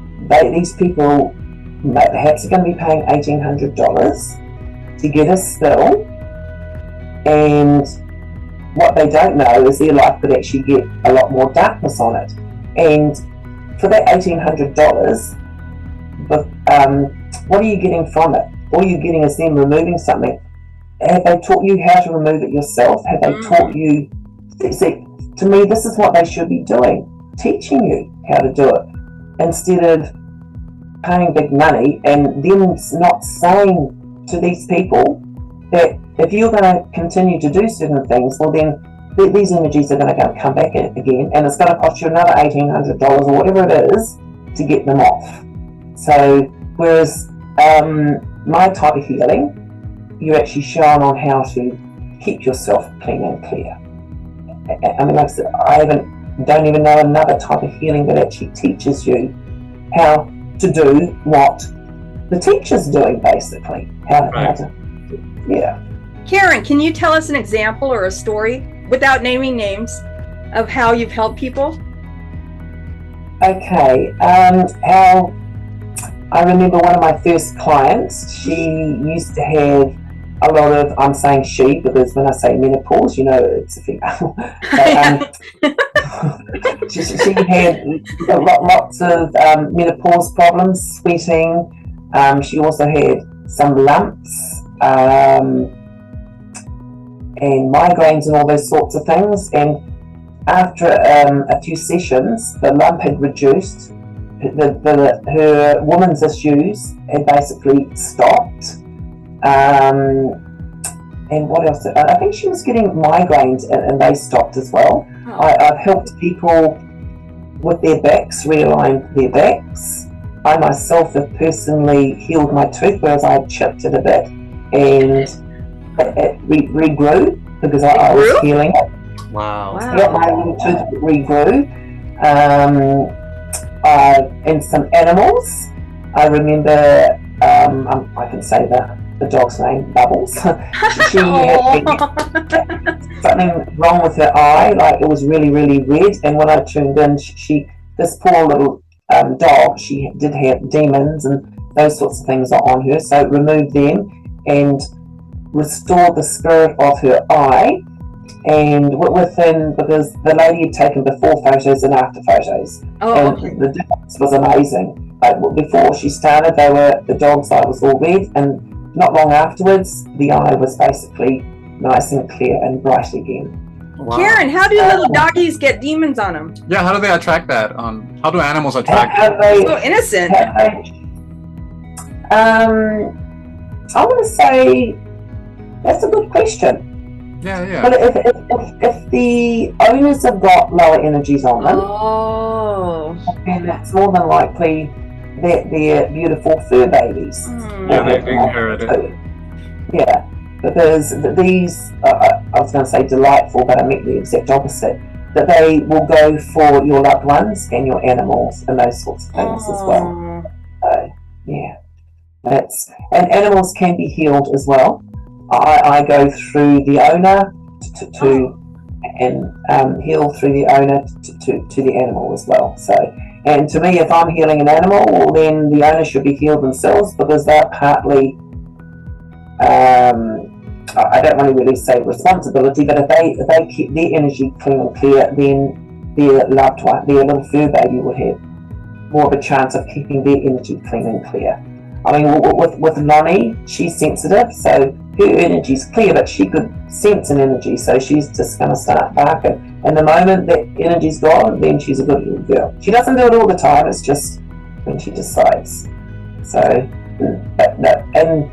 these people perhaps are going to be paying $1,800 to get a spell, and what they don't know is their life could actually get a lot more darkness on it. And for that $1,800, what are you getting from it? All you're getting is them removing something. Have they taught you how to remove it yourself? Have they taught you? See, to me, this is what they should be doing, teaching you how to do it, instead of paying big money and them not saying to these people that if you're going to continue to do certain things, well then these energies are going to come back again, and it's going to cost you another $1,800 or whatever it is to get them off. So whereas my type of healing, you're actually shown on how to keep yourself clean and clear. I mean, like I said, don't even know another type of healing that actually teaches you how to do what the teacher's doing, basically. How to, yeah. Karyn, can you tell us an example or a story, without naming names, of how you've helped people? Okay. How I remember one of my first clients, she used to have a lot of, I'm saying she, because when I say menopause, you know, it's a female. But, she had lots of menopause problems, sweating. She also had some lumps and migraines and all those sorts of things. And after a few sessions, the lump had reduced. Her woman's issues had basically stopped. And what else? I think she was getting migraines and they stopped as well. I've helped people with their backs, realign their backs. I myself have personally healed my tooth, whereas I had chipped it a bit, and it regrew because I was healing it. Wow. Yeah, my little tooth regrew. And some animals. I remember, I can say the dog's name, Bubbles. She had something wrong with her eye, like it was really, really red. And when I tuned in, this poor little dog, she did have demons and those sorts of things on her. So removed them and restored the spirit of her eye. And within, because the lady had taken before photos and after photos, the difference was amazing. Before she started, the dog's eye was all red, and not long afterwards, the eye was basically nice and clear and bright again. Wow. Karyn, how do little doggies get demons on them? Yeah, how do they attract that? How do animals attract So innocent. I want to say that's a good question. Yeah. But if the owners have got lower energies on them, then it's more than likely that they're beautiful fur babies. Yeah, they inherit it. Yeah, because these, I was going to say delightful, but I meant the exact opposite, that they will go for your loved ones and your animals and those sorts of things as well. So, yeah, and animals can be healed as well. I go through the owner and heal through the owner to the animal as well. So, and to me, if I'm healing an animal, well, then the owner should be healed themselves, because they're partly, I don't want to really say responsibility, but if they keep their energy clean and clear, then their loved one, their little fur baby, would have more of a chance of keeping their energy clean and clear. I mean, with Lonnie, she's sensitive, so her energy's clear, but she could sense an energy, so she's just going to start barking. And the moment that energy's gone, then she's a good little girl. She doesn't do it all the time, it's just when she decides. So, and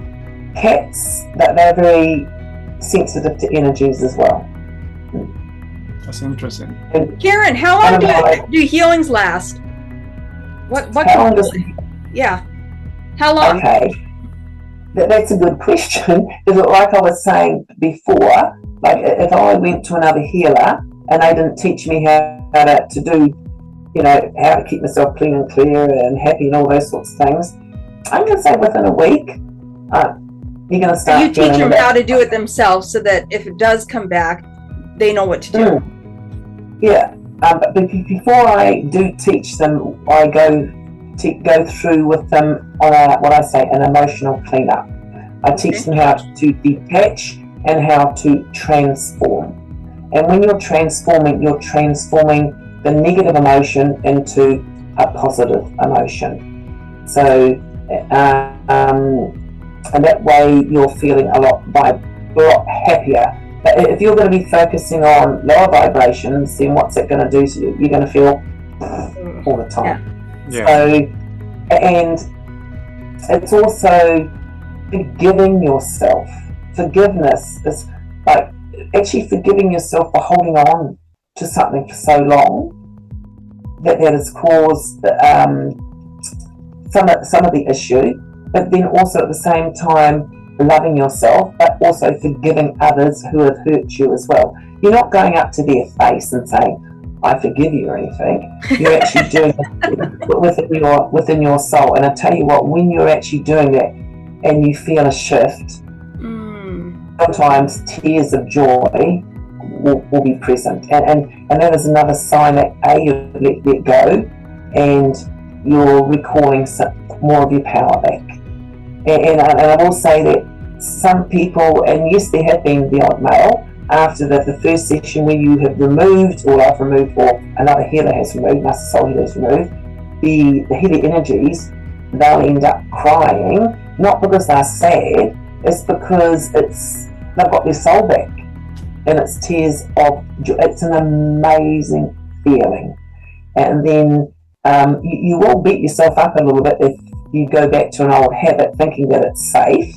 cats, they're very sensitive to energies as well. That's interesting. And Karyn, how long do healings last? What? how long does Yeah. How long? Okay, that's a good question. Because like I was saying before, like if I went to another healer and they didn't teach me how to do, how to keep myself clean and clear and happy and all those sorts of things, I'm going to say within a week, you're going to start. You teach them how to do it themselves, so that if it does come back, they know what to do. Yeah, but before I do teach them, I go through with them on an emotional cleanup. I teach them how to detach and how to transform. And when you're transforming the negative emotion into a positive emotion. So, and that way you're feeling a lot happier. But if you're going to be focusing on lower vibrations, then what's it going to do to you? You're going to feel all the time. Yeah. So, and it's also forgiving yourself. Forgiveness is like actually forgiving yourself for holding on to something for so long that has caused some of the issue, but then also at the same time loving yourself, but also forgiving others who have hurt you as well. You're not going up to their face and saying, I forgive you or anything. You're actually doing it within your soul. And I tell you what, when you're actually doing that and you feel a shift, sometimes tears of joy will be present. And that is another sign that you've let go and you're recalling more of your power back. And I will say that some people, and yes, there have been the odd male, after the first session where you have removed, or I've removed, or another healer has removed, master soul healer has removed, the healer energies, they'll end up crying, not because they're sad, it's because they've got their soul back. And it's tears of joy. It's an amazing feeling. And then you will beat yourself up a little bit if you go back to an old habit thinking that it's safe,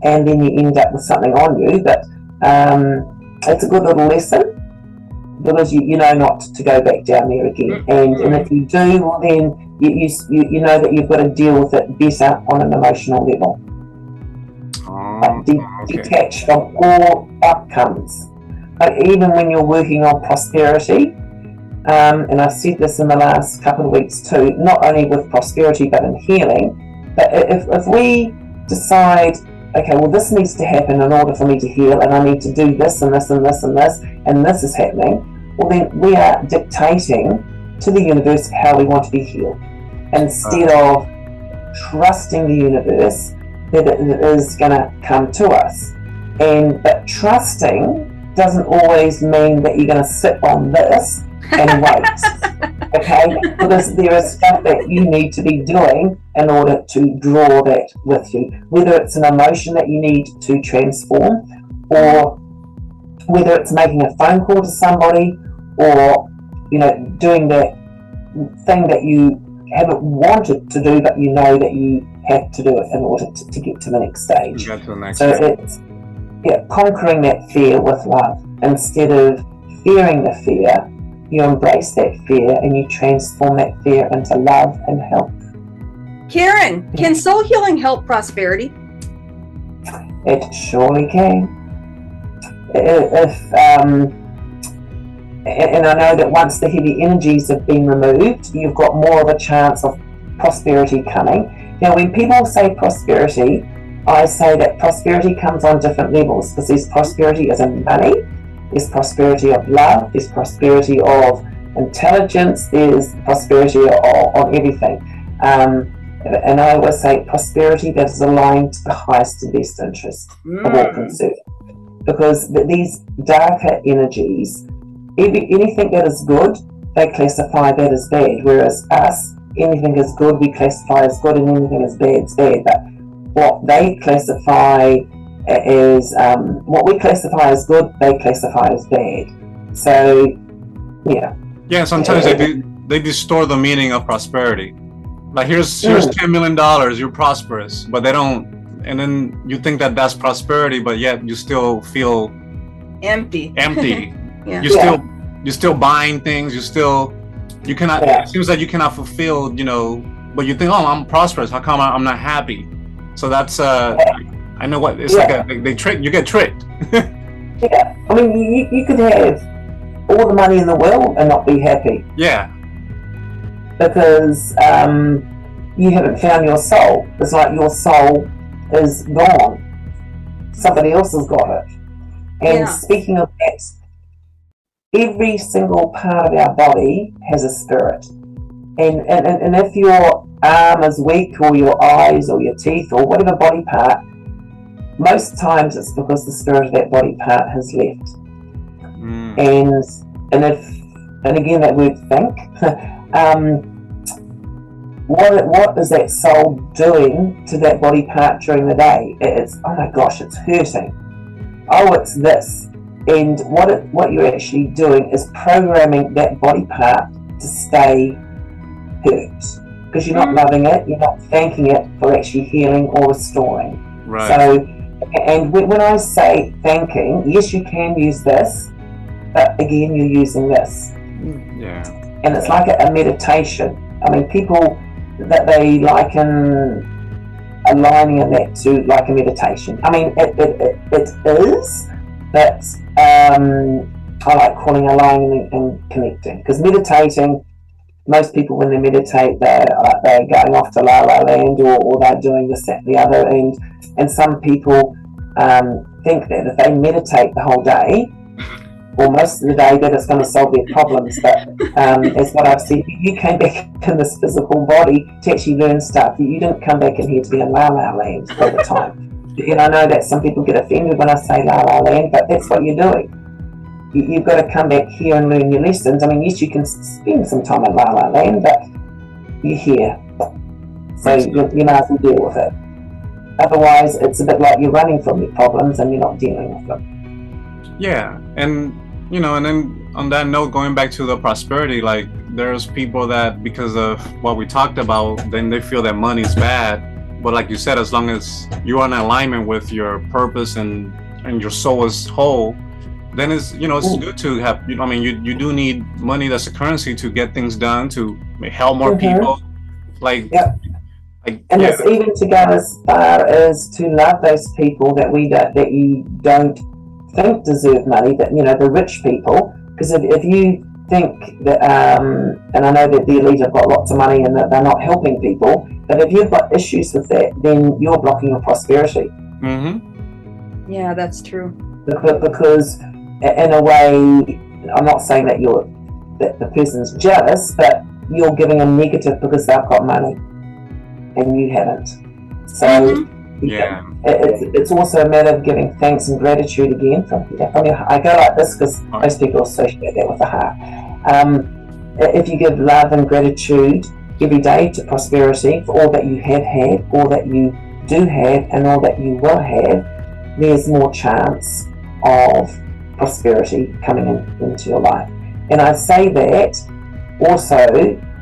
and then you end up with something on you. But it's a good little lesson, because you know not to go back down there again. And if you do, well then you know that you've got to deal with it better on an emotional level. Detach from all outcomes. Like even when you're working on prosperity, and I've said this in the last couple of weeks too, not only with prosperity but in healing, but if we decide, okay, well this needs to happen in order for me to heal, and I need to do this and this and this and this, and this is happening, well then we are dictating to the universe how we want to be healed, instead of trusting the universe that it is going to come to us. But trusting doesn't always mean that you're going to sit on this and wait. Okay, because there is stuff that you need to be doing in order to draw that with you, whether it's an emotion that you need to transform, or whether it's making a phone call to somebody, or doing that thing that you haven't wanted to do but you know that you have to do it in order to get to the next stage. It's conquering that fear with love. Instead of fearing the fear, you embrace that fear and you transform that fear into love and health. Karyn, can soul healing help prosperity? It surely can. If and I know that once the heavy energies have been removed, you've got more of a chance of prosperity coming. Now, when people say prosperity, I say that prosperity comes on different levels, because there's prosperity as in money, there's prosperity of love, there's prosperity of intelligence, there's prosperity on everything. And I always say prosperity that is aligned to the highest and best interest of all concerned. Because these darker energies, anything that is good, they classify that as bad. Whereas us, anything is good, we classify as good, and anything is bad. But what they classify as, what we classify as good, they classify as bad. So, yeah. Yeah, sometimes they distort the meaning of prosperity. Like here's $10 million, you're prosperous, but they don't. And then you think that that's prosperity, but yet you still feel empty. Yeah. You're still buying things. You cannot. Yeah. It seems like you cannot fulfill. But you think, oh, I'm prosperous. How come I'm not happy? So that's. I know what it's like. They trick. You get tricked. Yeah, I mean, you could have all the money in the world and not be happy. Yeah. Because you haven't found your soul. It's like your soul is gone. Somebody else has got it. And speaking of that, every single part of our body has a spirit. And if your arm is weak, or your eyes, or your teeth, or whatever body part, most times it's because the spirit of that body part has left. And again, that word think, what is that soul doing to that body part during the day? It's, oh my gosh, it's hurting. Oh, it's this. And what you're actually doing is programming that body part to stay hurt, because you're not loving it, you're not thanking it for actually healing or restoring. Right. So, and when I say thanking, yes, you can use this, but again, you're using this. Yeah. And it's like a meditation. I mean, people that they liken aligning in that to like a meditation. I mean, it is, but I like calling aligning and connecting, because meditating, most people when they meditate, they're going off to la la land, or they're doing this, that, the other, and some people think that if they meditate the whole day, or most of the day, that it's going to solve their problems. But as what I've said, you came back in this physical body to actually learn stuff. You didn't come back in here to be in la la land all the time. And I know that some people get offended when I say la la land, but that's what you're doing. You've got to come back here and learn your lessons. I mean, yes, you can spend some time in la la land, but you're here, so you might as well deal with it. Otherwise, it's a bit like you're running from your problems and you're not dealing with them. Yeah, and and then on that note, going back to the prosperity, like there's people that because of what we talked about, then they feel that money is bad. But like you said, as long as you're in alignment with your purpose and your soul is whole, then it's it's good to have. I mean, you do need money. That's a currency to get things done, to help more people. Like, and it's even to go as far as to love those people that you don't think deserve money, that the rich people. Because if you think that, and I know that the elite have got lots of money and that they're not helping people, but if you've got issues with that, then you're blocking your prosperity. Mm-hmm. Yeah, that's true. Because in a way, I'm not saying that the person's jealous, but you're giving them negative because they've got money and you haven't. So it's also a matter of giving thanks and gratitude again from your heart. I go like this because most people associate that with the heart. If you give love and gratitude every day to prosperity for all that you have had, all that you do have, and all that you will have, there's more chance of prosperity coming into your life. And I say that also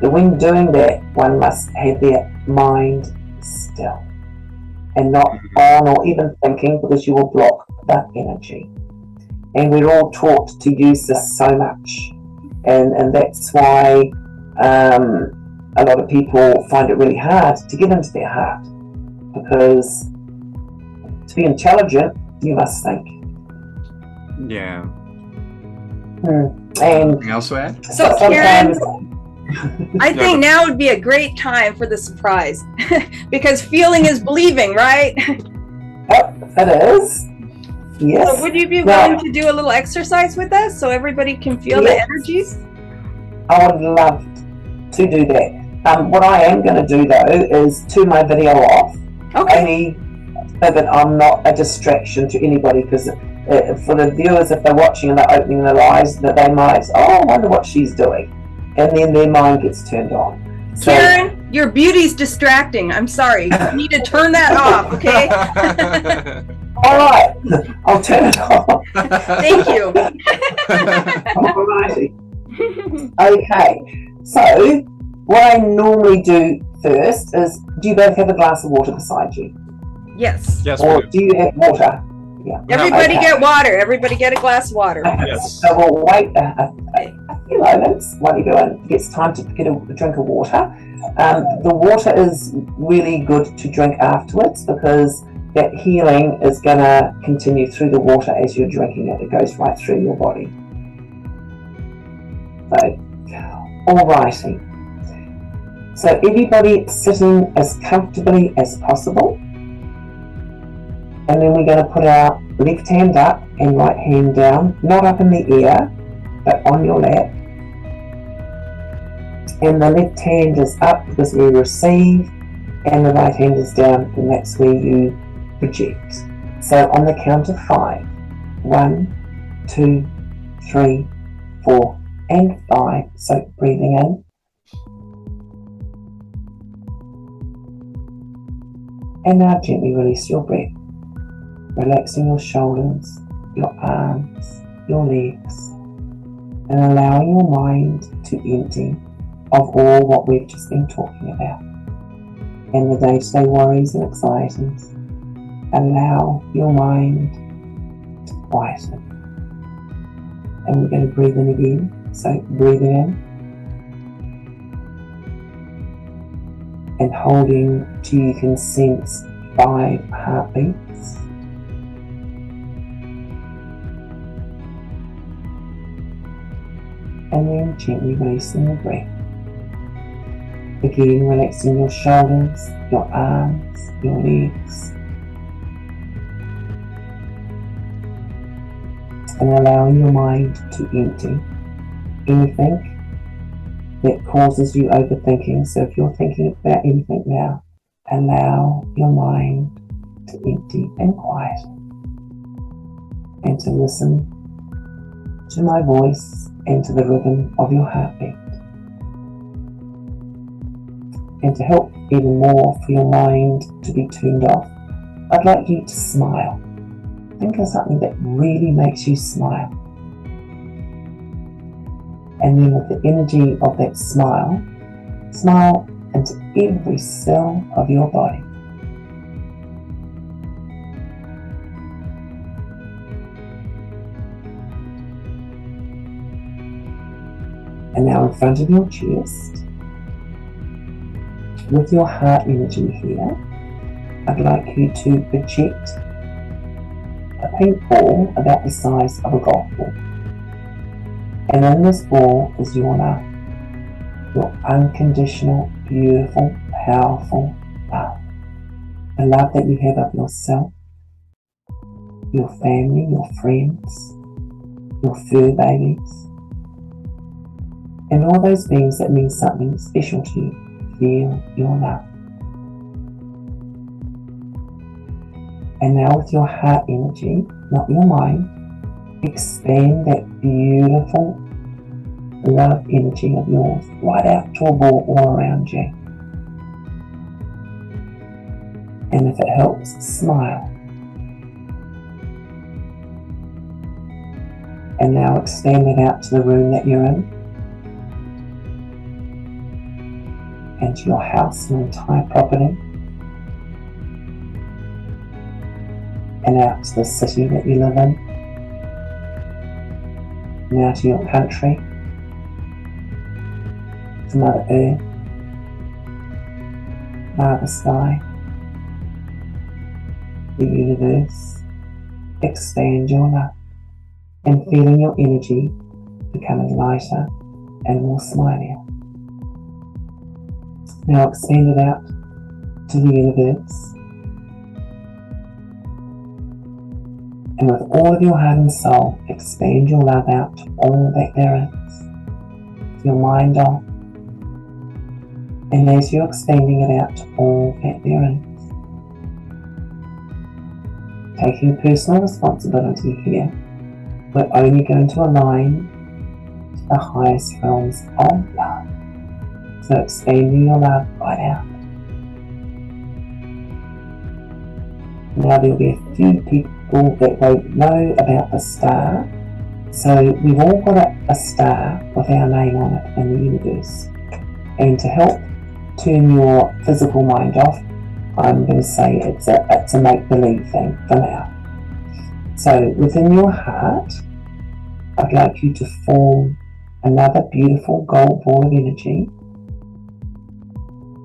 that when doing that, one must have their mind still and not on or even thinking, because you will block that energy. And we're all taught to use this so much, and that's why a lot of people find it really hard to get into their heart, because to be intelligent, you must think. Yeah. And Anything else to add? So sometimes, Karen, I think now would be a great time for the surprise because feeling is believing, right? yep, it is. Yes. So would you be willing to do a little exercise with us so everybody can feel the energies? I would love to do that. What I am going to do though is turn my video off. Okay. So that I'm not a distraction to anybody, because for the viewers, if they're watching and they're opening their eyes, that they might, I wonder what she's doing, and then their mind gets turned on. So, Karen, your beauty's distracting. I'm sorry. You need to turn that off, okay? all right, I'll turn it off. Thank you. Alrighty. Okay, so what I normally do first is, do you both have a glass of water beside you? Yes. Yes, Or we do. do you have water? Yeah. Everybody get water. Everybody get a glass of water. Okay. Yes. So we'll wait a few moments while you go and gets time to get a drink of water. The water is really good to drink afterwards, because that healing is going to continue through the water as you're drinking it. It goes right through your body. So, alrighty. So everybody sitting as comfortably as possible. And then we're going to put our left hand up and right hand down, not up in the air, but on your lap. And the left hand is up because we receive, and the right hand is down, and that's where you project. So on the count of 5, 1, 2, 3, 4, and 5. So breathing in. And now gently release your breath. Relaxing your shoulders, your arms, your legs, and allowing your mind to empty of all what we've just been talking about and the day-to-day worries and anxieties. Allow your mind to quieten. And we're going to breathe in again. So breathing in and holding till you can sense 5 heartbeats. And then gently releasing the breath. Again, relaxing your shoulders, your arms, your legs, and allowing your mind to empty anything that causes you overthinking. So if you're thinking about anything now, allow your mind to empty and quiet, and to listen to my voice and to the rhythm of your heartbeat. And to help even more for your mind to be turned off, I'd like you to smile. Think of something that really makes you smile. And then with the energy of that smile, smile into every cell of your body. And now in front of your chest, with your heart energy here, I'd like you to project a pink ball about the size of a golf ball. And in this ball is your love, your unconditional, beautiful, powerful love. The love that you have of yourself, your family, your friends, your fur babies, and all those beings that mean something special to you. Feel your love. And now with your heart energy, not your mind, expand that beautiful love energy of yours right out to a ball all around you. And if it helps, smile. And now expand it out to the room that you're in, and to your house, your entire property, and out to the city that you live in, now to your country, to Mother Earth, Mother Sky, the universe, expand your love and feeling your energy becoming lighter and more smilier. Now expand it out to the universe, and with all of your heart and soul, expand your love out to all that there is, your mind off. And as you're expanding it out to all that there is, taking personal responsibility here, we're only going to align to the highest realms of love. So expanding your love right out. Now there'll be a few people that won't know about the star. So we've all got a star with our name on it in the universe. And to help turn your physical mind off, I'm going to say it's a make-believe thing for now. So within your heart, I'd like you to form another beautiful gold ball of energy,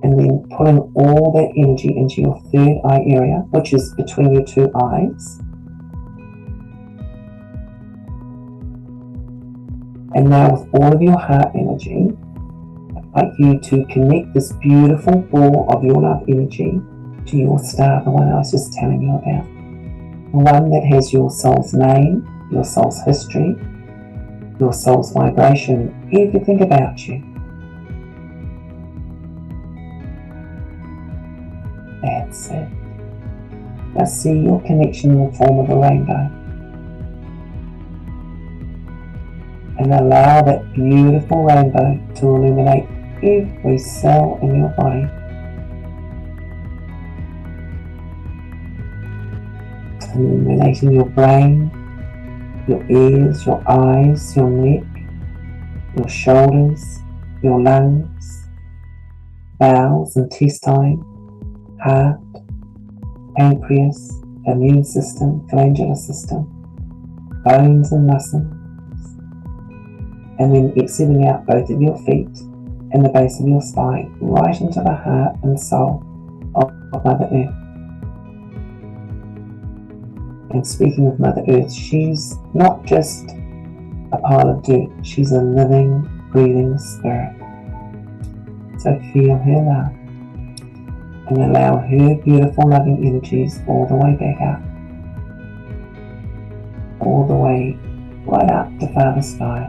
and then putting all that energy into your third eye area, which is between your two eyes. And now with all of your heart energy, I'd like you to connect this beautiful ball of your love energy to your star, the one I was just telling you about. The one that has your soul's name, your soul's history, your soul's vibration, everything about you. That's it. Now see your connection in the form of a rainbow. And allow that beautiful rainbow to illuminate every cell in your body. Illuminating your brain, your ears, your eyes, your neck, your shoulders, your lungs, bowels, intestine, heart, pancreas, immune system, glandular system, bones and muscles, and then exhaling out both of your feet and the base of your spine right into the heart and soul of Mother Earth. And speaking of Mother Earth, she's not just a pile of dirt, she's a living, breathing spirit. So feel her love and allow her beautiful loving energies all the way back up, all the way right up to Father Sky,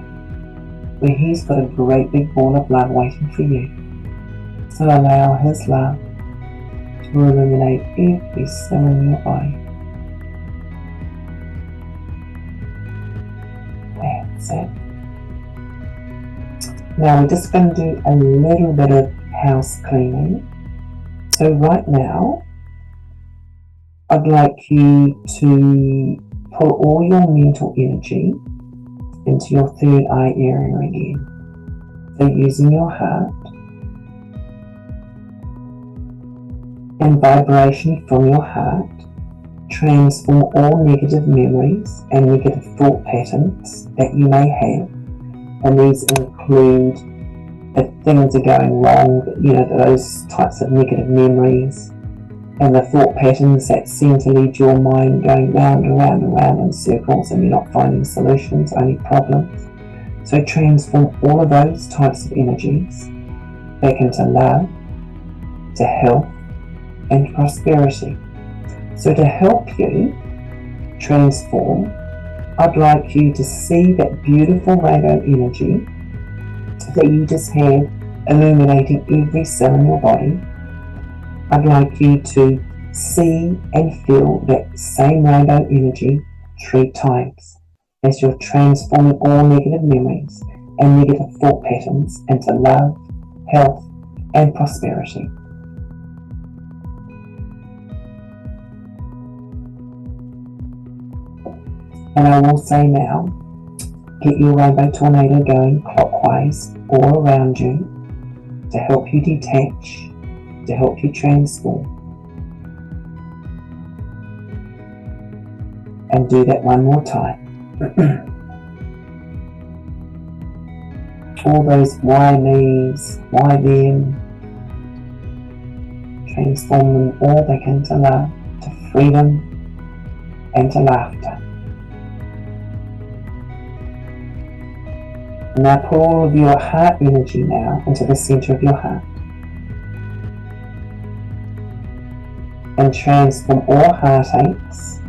where he's got a great big ball of love waiting for you. So allow his love to illuminate every cell in your body. That's it. Now we're just going to do a little bit of house cleaning. So right now, I'd like you to pull all your mental energy into your third eye area again. So using your heart and vibration from your heart, transform all negative memories and negative thought patterns that you may have. And these include if things are going wrong, those types of negative memories and the thought patterns that seem to lead your mind going round and round and round in circles, and you're not finding solutions, only problems. So transform all of those types of energies back into love, to health and prosperity. So to help you transform, I'd like you to see that beautiful rainbow energy that you just had illuminating every cell in your body. I'd like you to see and feel that same rainbow energy 3 times as you're transforming all negative memories and negative thought patterns into love, health, and prosperity. And I will say now, get your rainbow tornado going clockwise all around you to help you detach, to help you transform. And do that one more time. All those why me's, why them, transform them all back into love, to freedom, and to laughter. Now pull all of your heart energy now into the center of your heart and transform all heartaches,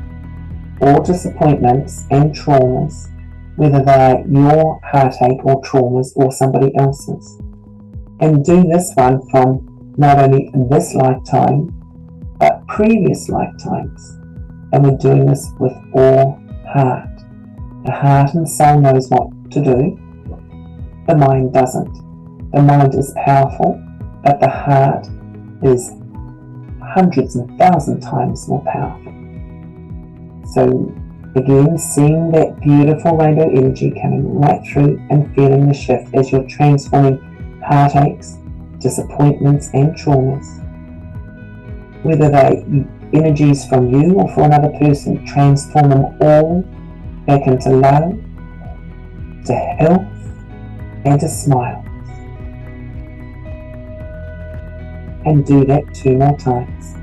all disappointments and traumas, whether they're your heartache or traumas or somebody else's. And do this one from not only this lifetime, but previous lifetimes. And we're doing this with all heart. The heart and soul knows what to do. The mind doesn't. The mind is powerful, but the heart is hundreds and thousand times more powerful. So again, seeing that beautiful rainbow energy coming right through and feeling the shift as you're transforming heartaches, disappointments and traumas. Whether they energies from you or for another person, transform them all back into love, to health, and to smiles. And do that 2 more times.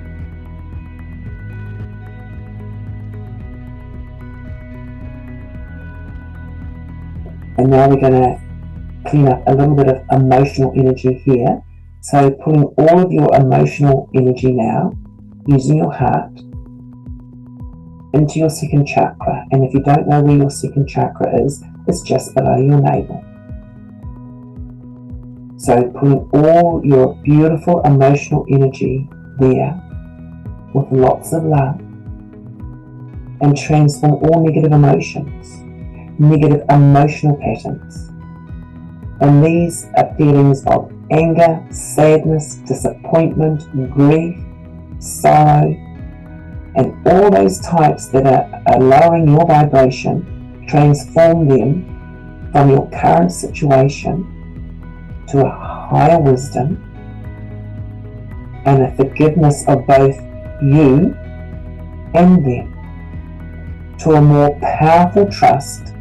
And now we're going to clean up a little bit of emotional energy here. So pulling all of your emotional energy now, using your heart, into your second chakra. And if you don't know where your second chakra is, it's just below your navel. So pulling all your beautiful emotional energy there with lots of love, and transform all negative emotions, negative emotional patterns. And these are feelings of anger, sadness, disappointment, grief, sorrow, and all those types that are lowering your vibration. Transform them from your current situation to a higher wisdom and a forgiveness of both you and them, to a more powerful trust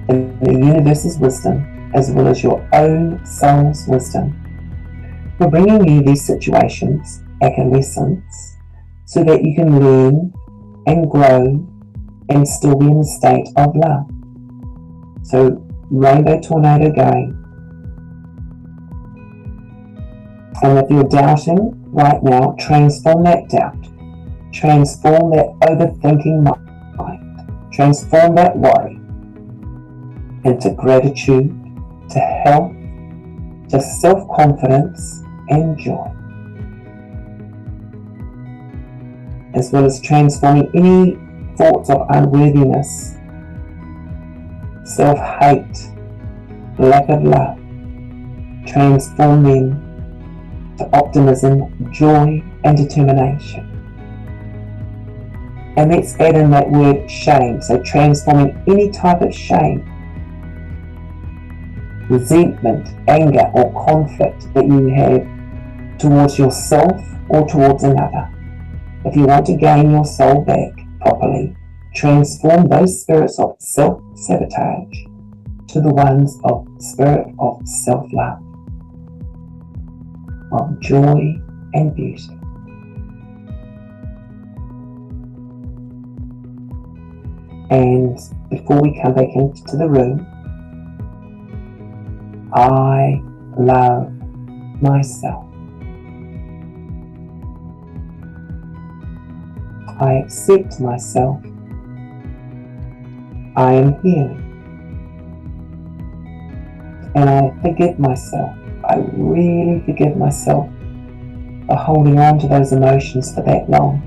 in the universe's wisdom as well as your own soul's wisdom. We're bringing you these situations as lessons so that you can learn and grow and still be in a state of love. So rainbow tornado going. And if you're doubting right now, transform that doubt. Transform that overthinking mind. Transform that worry into gratitude, to health, to self-confidence and joy. As well as transforming any thoughts of unworthiness, self-hate, lack of love. Transform them to optimism, joy and determination. And let's add in that word shame. So transforming any type of shame, resentment, anger or conflict that you have towards yourself or towards another. If you want to gain your soul back properly, transform those spirits of self-sabotage to the ones of spirit of self-love, of joy and beauty. And before we come back into the room, I love myself. I accept myself. I am healing. And I forgive myself. I really forgive myself for holding on to those emotions for that long.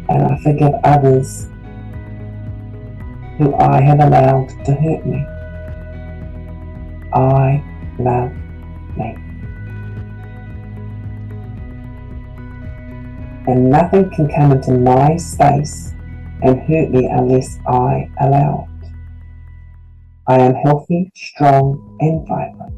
And I forgive others who I have allowed to hurt me. I love me. And nothing can come into my space and hurt me unless I allow it. I am healthy, strong, and vibrant.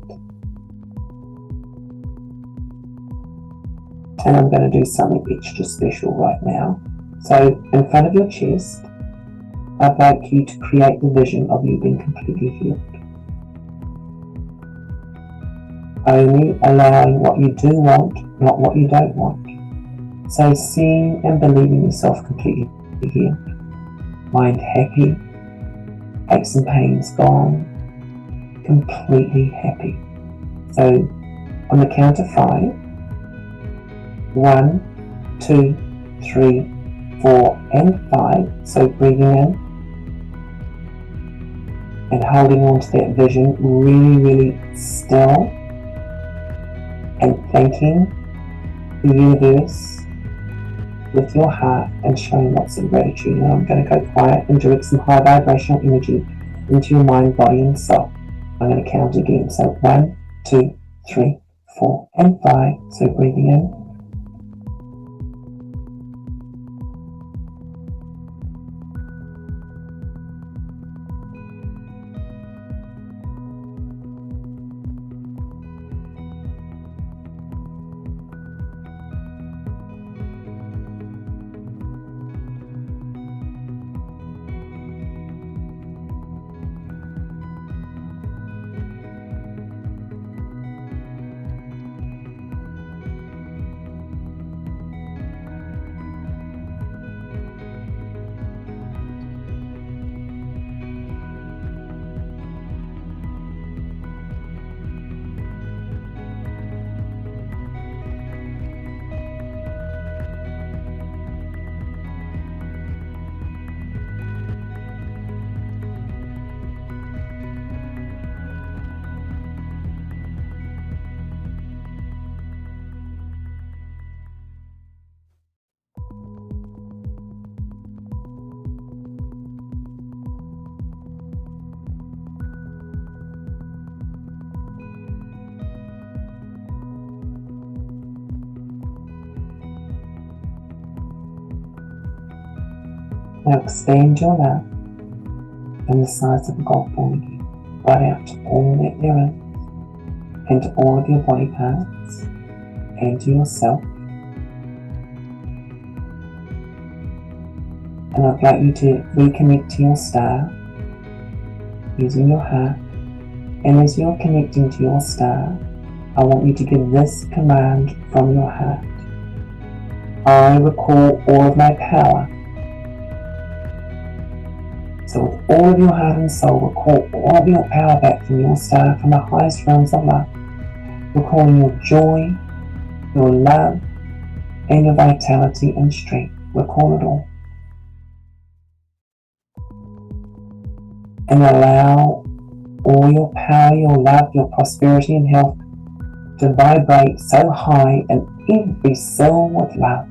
And I'm going to do something extra special right now. So, in front of your chest, I'd like you to create the vision of you being completely healed. Only allowing what you do want, not what you don't want. So seeing and believing yourself completely healed, mind happy, aches and pains gone, completely happy. So on the count of 5, 1, 2, 3, 4, and 5. So breathing in and holding on to that vision, really still, and thanking the universe with your heart and showing lots of gratitude. And I'm going to go quiet and direct some high vibrational energy into your mind, body, and soul. I'm going to count again. So 1, 2, 3, 4, and 5. So breathing in. Now expand your love from the size of a golf ball again, right out to all that there is, and to all of your body parts, and to yourself. And I'd like you to reconnect to your star using your heart. And as you're connecting to your star, I want you to give this command from your heart. I recall all of my power. So with all of your heart and soul, recall all of your power back from your star, from the highest realms of love. Recalling your joy, your love, and your vitality and strength. Recall it all. And allow all your power, your love, your prosperity and health to vibrate so high in every cell with love.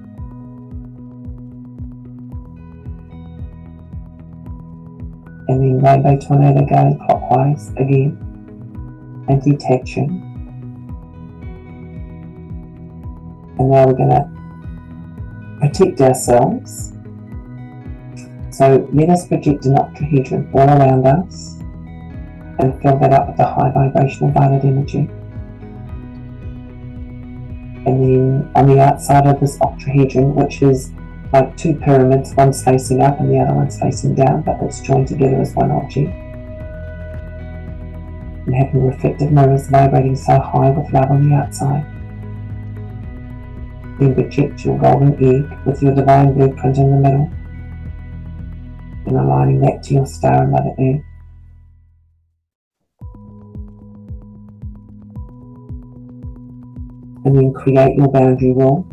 And then rainbow tornado going clockwise again, and detaching. And now we're going to protect ourselves. So let us project an octahedron all around us and fill that up with the high vibrational violet energy. And then on the outside of this octahedron, which is like two pyramids, one's facing up and the other one's facing down, but it's joined together as one object. And having reflective mirrors vibrating so high with love on the outside. Then project your golden egg with your divine blueprint in the middle, and aligning that to your star and Mother Earth. And then create your boundary wall,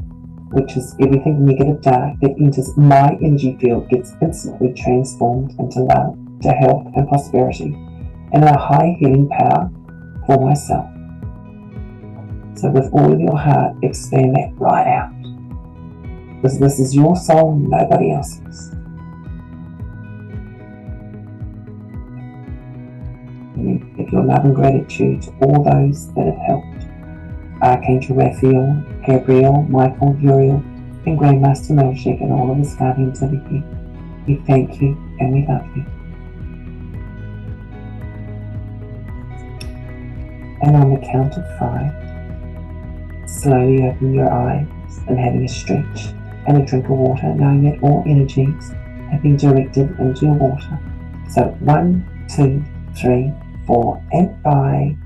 which is everything negative dark that enters my energy field gets instantly transformed into love, to health and prosperity, and a high healing power for myself. So with all of your heart, expand that right out. Because this is your soul, nobody else's. And give your love and gratitude to all those that have helped. Archangel Raphael, Gabriel, Michael, Uriel, and Grandmaster Melchizedek, and all of his guardians over here. We thank you and we love you. And on the count of 5, slowly open your eyes and having a stretch and a drink of water, knowing that all energies have been directed into your water. So 1, 2, 3, 4, and 5.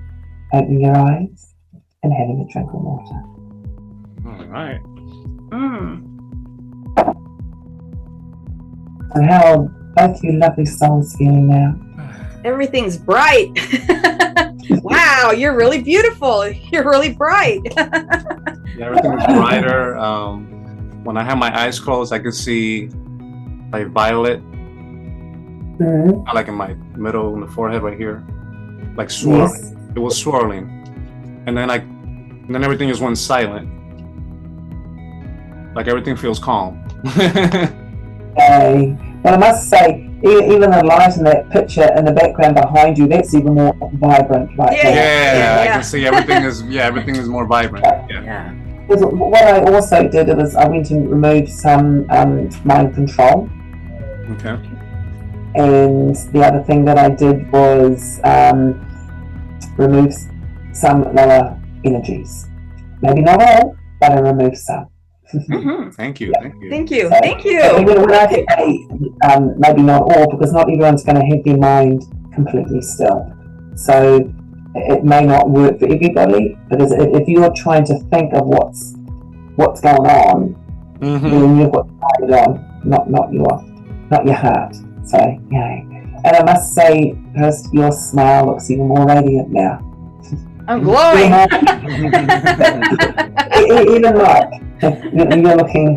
Opening your eyes and having a drink of water. All right. And how are both you lovely souls feeling now? Everything's bright. Wow, you're really beautiful. You're really bright. Yeah, everything is brighter. When I have my eyes closed, I can see like violet, like in my middle, in the forehead right here, like swirling. Yes. It was swirling, and then everything just went silent. Like everything feels calm. Okay. Well, I must say, even the light in that picture in the background behind you, that's even more vibrant right Yeah. there. Yeah, I Yeah. can see everything is more vibrant. Yeah. Yeah. Because what I also did was I went and removed some mind control. Okay. And the other thing that I did was remove some lower energies. Maybe not all, but I removed some. Mhm. Thank you. Thank you. Thank you. So, Thank you. When I say maybe not all, because not everyone's going to have their mind completely still. So it may not work for everybody, because if you're trying to think of what's going on, then you've got to write it on, not your heart. So yay. And I must say, Kirst, your smile looks even more radiant now. I'm glowing. Even like you're looking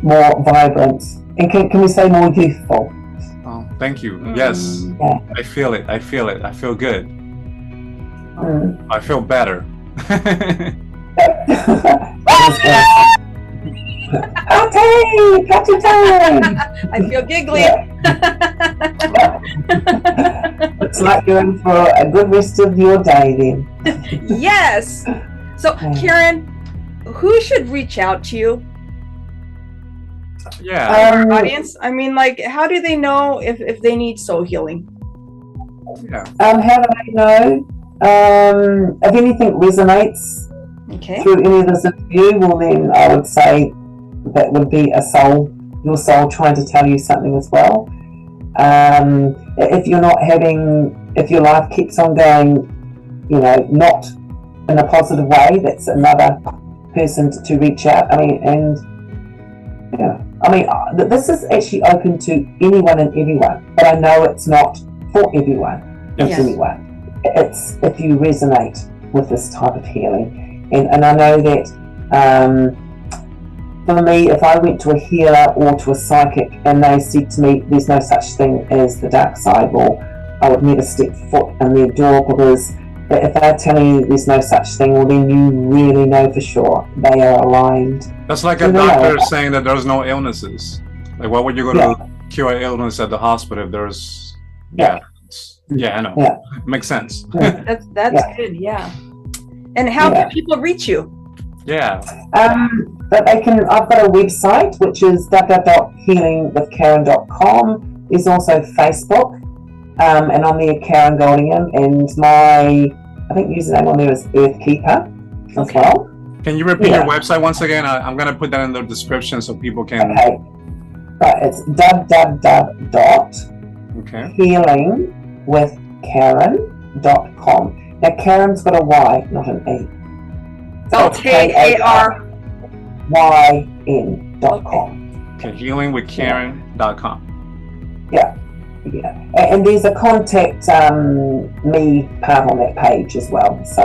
more vibrant, and can we say more youthful? Oh, thank you. Yes, Yeah. I feel it. I feel good. I feel better. Party time! I feel giggly. It's like you're in for a good rest of your day then. Yes. So, Karyn, who should reach out to you? Yeah. Our audience? I mean, like, how do they know if they need soul healing? Yeah. How do I know? If anything resonates Okay. through any of this interview, well then I would say that would be your soul trying to tell you something as well. If your life keeps on going, not in a positive way, that's another person to reach out. This is actually open to anyone and everyone, but I know it's not for everyone. Yes. Anyone. It's if you resonate with this type of healing, and I know that for me, if I went to a healer or to a psychic and they said to me, "There's no such thing as the dark side," well, I would never step foot in their door, because if they're telling you there's no such thing, well, then you really know for sure they are aligned. That's like a doctor saying that there's no illnesses. Like, why would you go to cure an illness at the hospital if there's? Yeah, I know. Yeah. Makes sense. That's good. Yeah. And how can people reach you? Yeah. But I've got a website, which is www.healingwithkaryn.com. There's also Facebook, and I'm there, Karyn Goldingham, and my, I think, username on there is Earthkeeper as well. Can you repeat your website once again? I'm going to put that in the description so people can... Okay. Right, it's www.healingwithkaryn.com. Now, Karyn's got a Y, not an E. So KARYN.com. Okay, healingwithkaryn.com. Yeah. And there's a contact me part on that page as well, so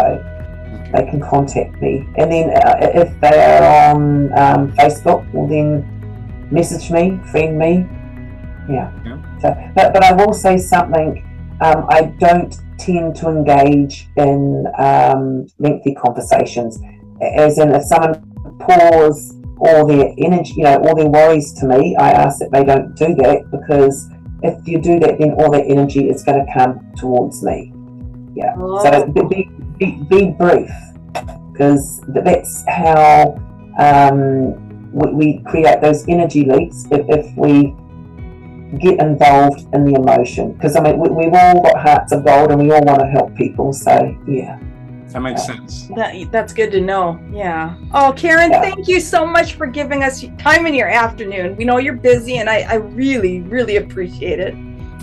they can contact me. And then if they are on Facebook, well then message me, friend me. Yeah. So, but I will say something. I don't tend to engage in lengthy conversations. As in, if someone pours all their energy, all their worries to me, I ask that they don't do that, because if you do that, then all that energy is going to come towards me. Yeah. Oh. So be brief, because that's how we create those energy leaks if we get involved in the emotion. Because we've all got hearts of gold and we all want to help people. So yeah. That makes sense. That's good to know. Yeah. Oh, Karyn, thank you so much for giving us time in your afternoon. We know you're busy, and I really, really appreciate it.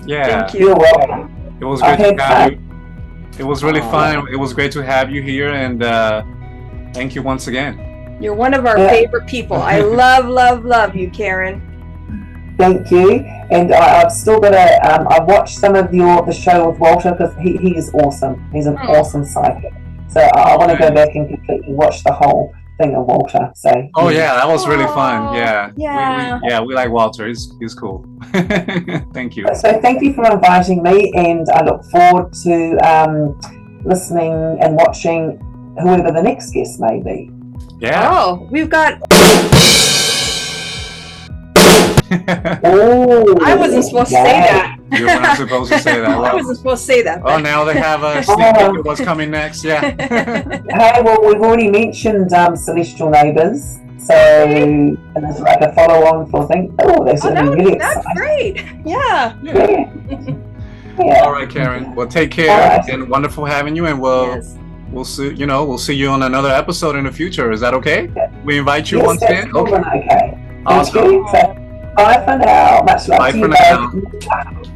Yeah. Thank you. You're welcome. It was great to have you. It was really fun. It was great to have you here, and thank you once again. You're one of our favorite people. I love, love, love you, Karyn. Thank you. And I've still got to. I watched some of the show with Walter because he is awesome. He's an awesome psychic. So I want to go back and completely watch the whole thing of Walter. So. Oh yeah, that was really fun. Yeah. Yeah. We like Walter. He's cool. Thank you. So thank you for inviting me, and I look forward to listening and watching whoever the next guest may be. Yeah. Oh, we've got. Oh, I wasn't supposed to say that. You were not supposed to say that. I wasn't supposed to say that. Oh, now they have a sneak peek of what's coming next. Yeah. Hey, well, we've already mentioned Celestial Neighbours, so and there's like a follow-on for thing. Oh, that's really that's exciting. great. Yeah. Yeah. All right, Karyn. Well, take care. Right. And wonderful having you. And we'll Yes. we'll see. We'll see you on another episode in the future. Is that okay? We invite you Yes, once that's again. cool. Okay. Okay. Thank Awesome. you. So, bye for now. Much love Bye to for you now. both.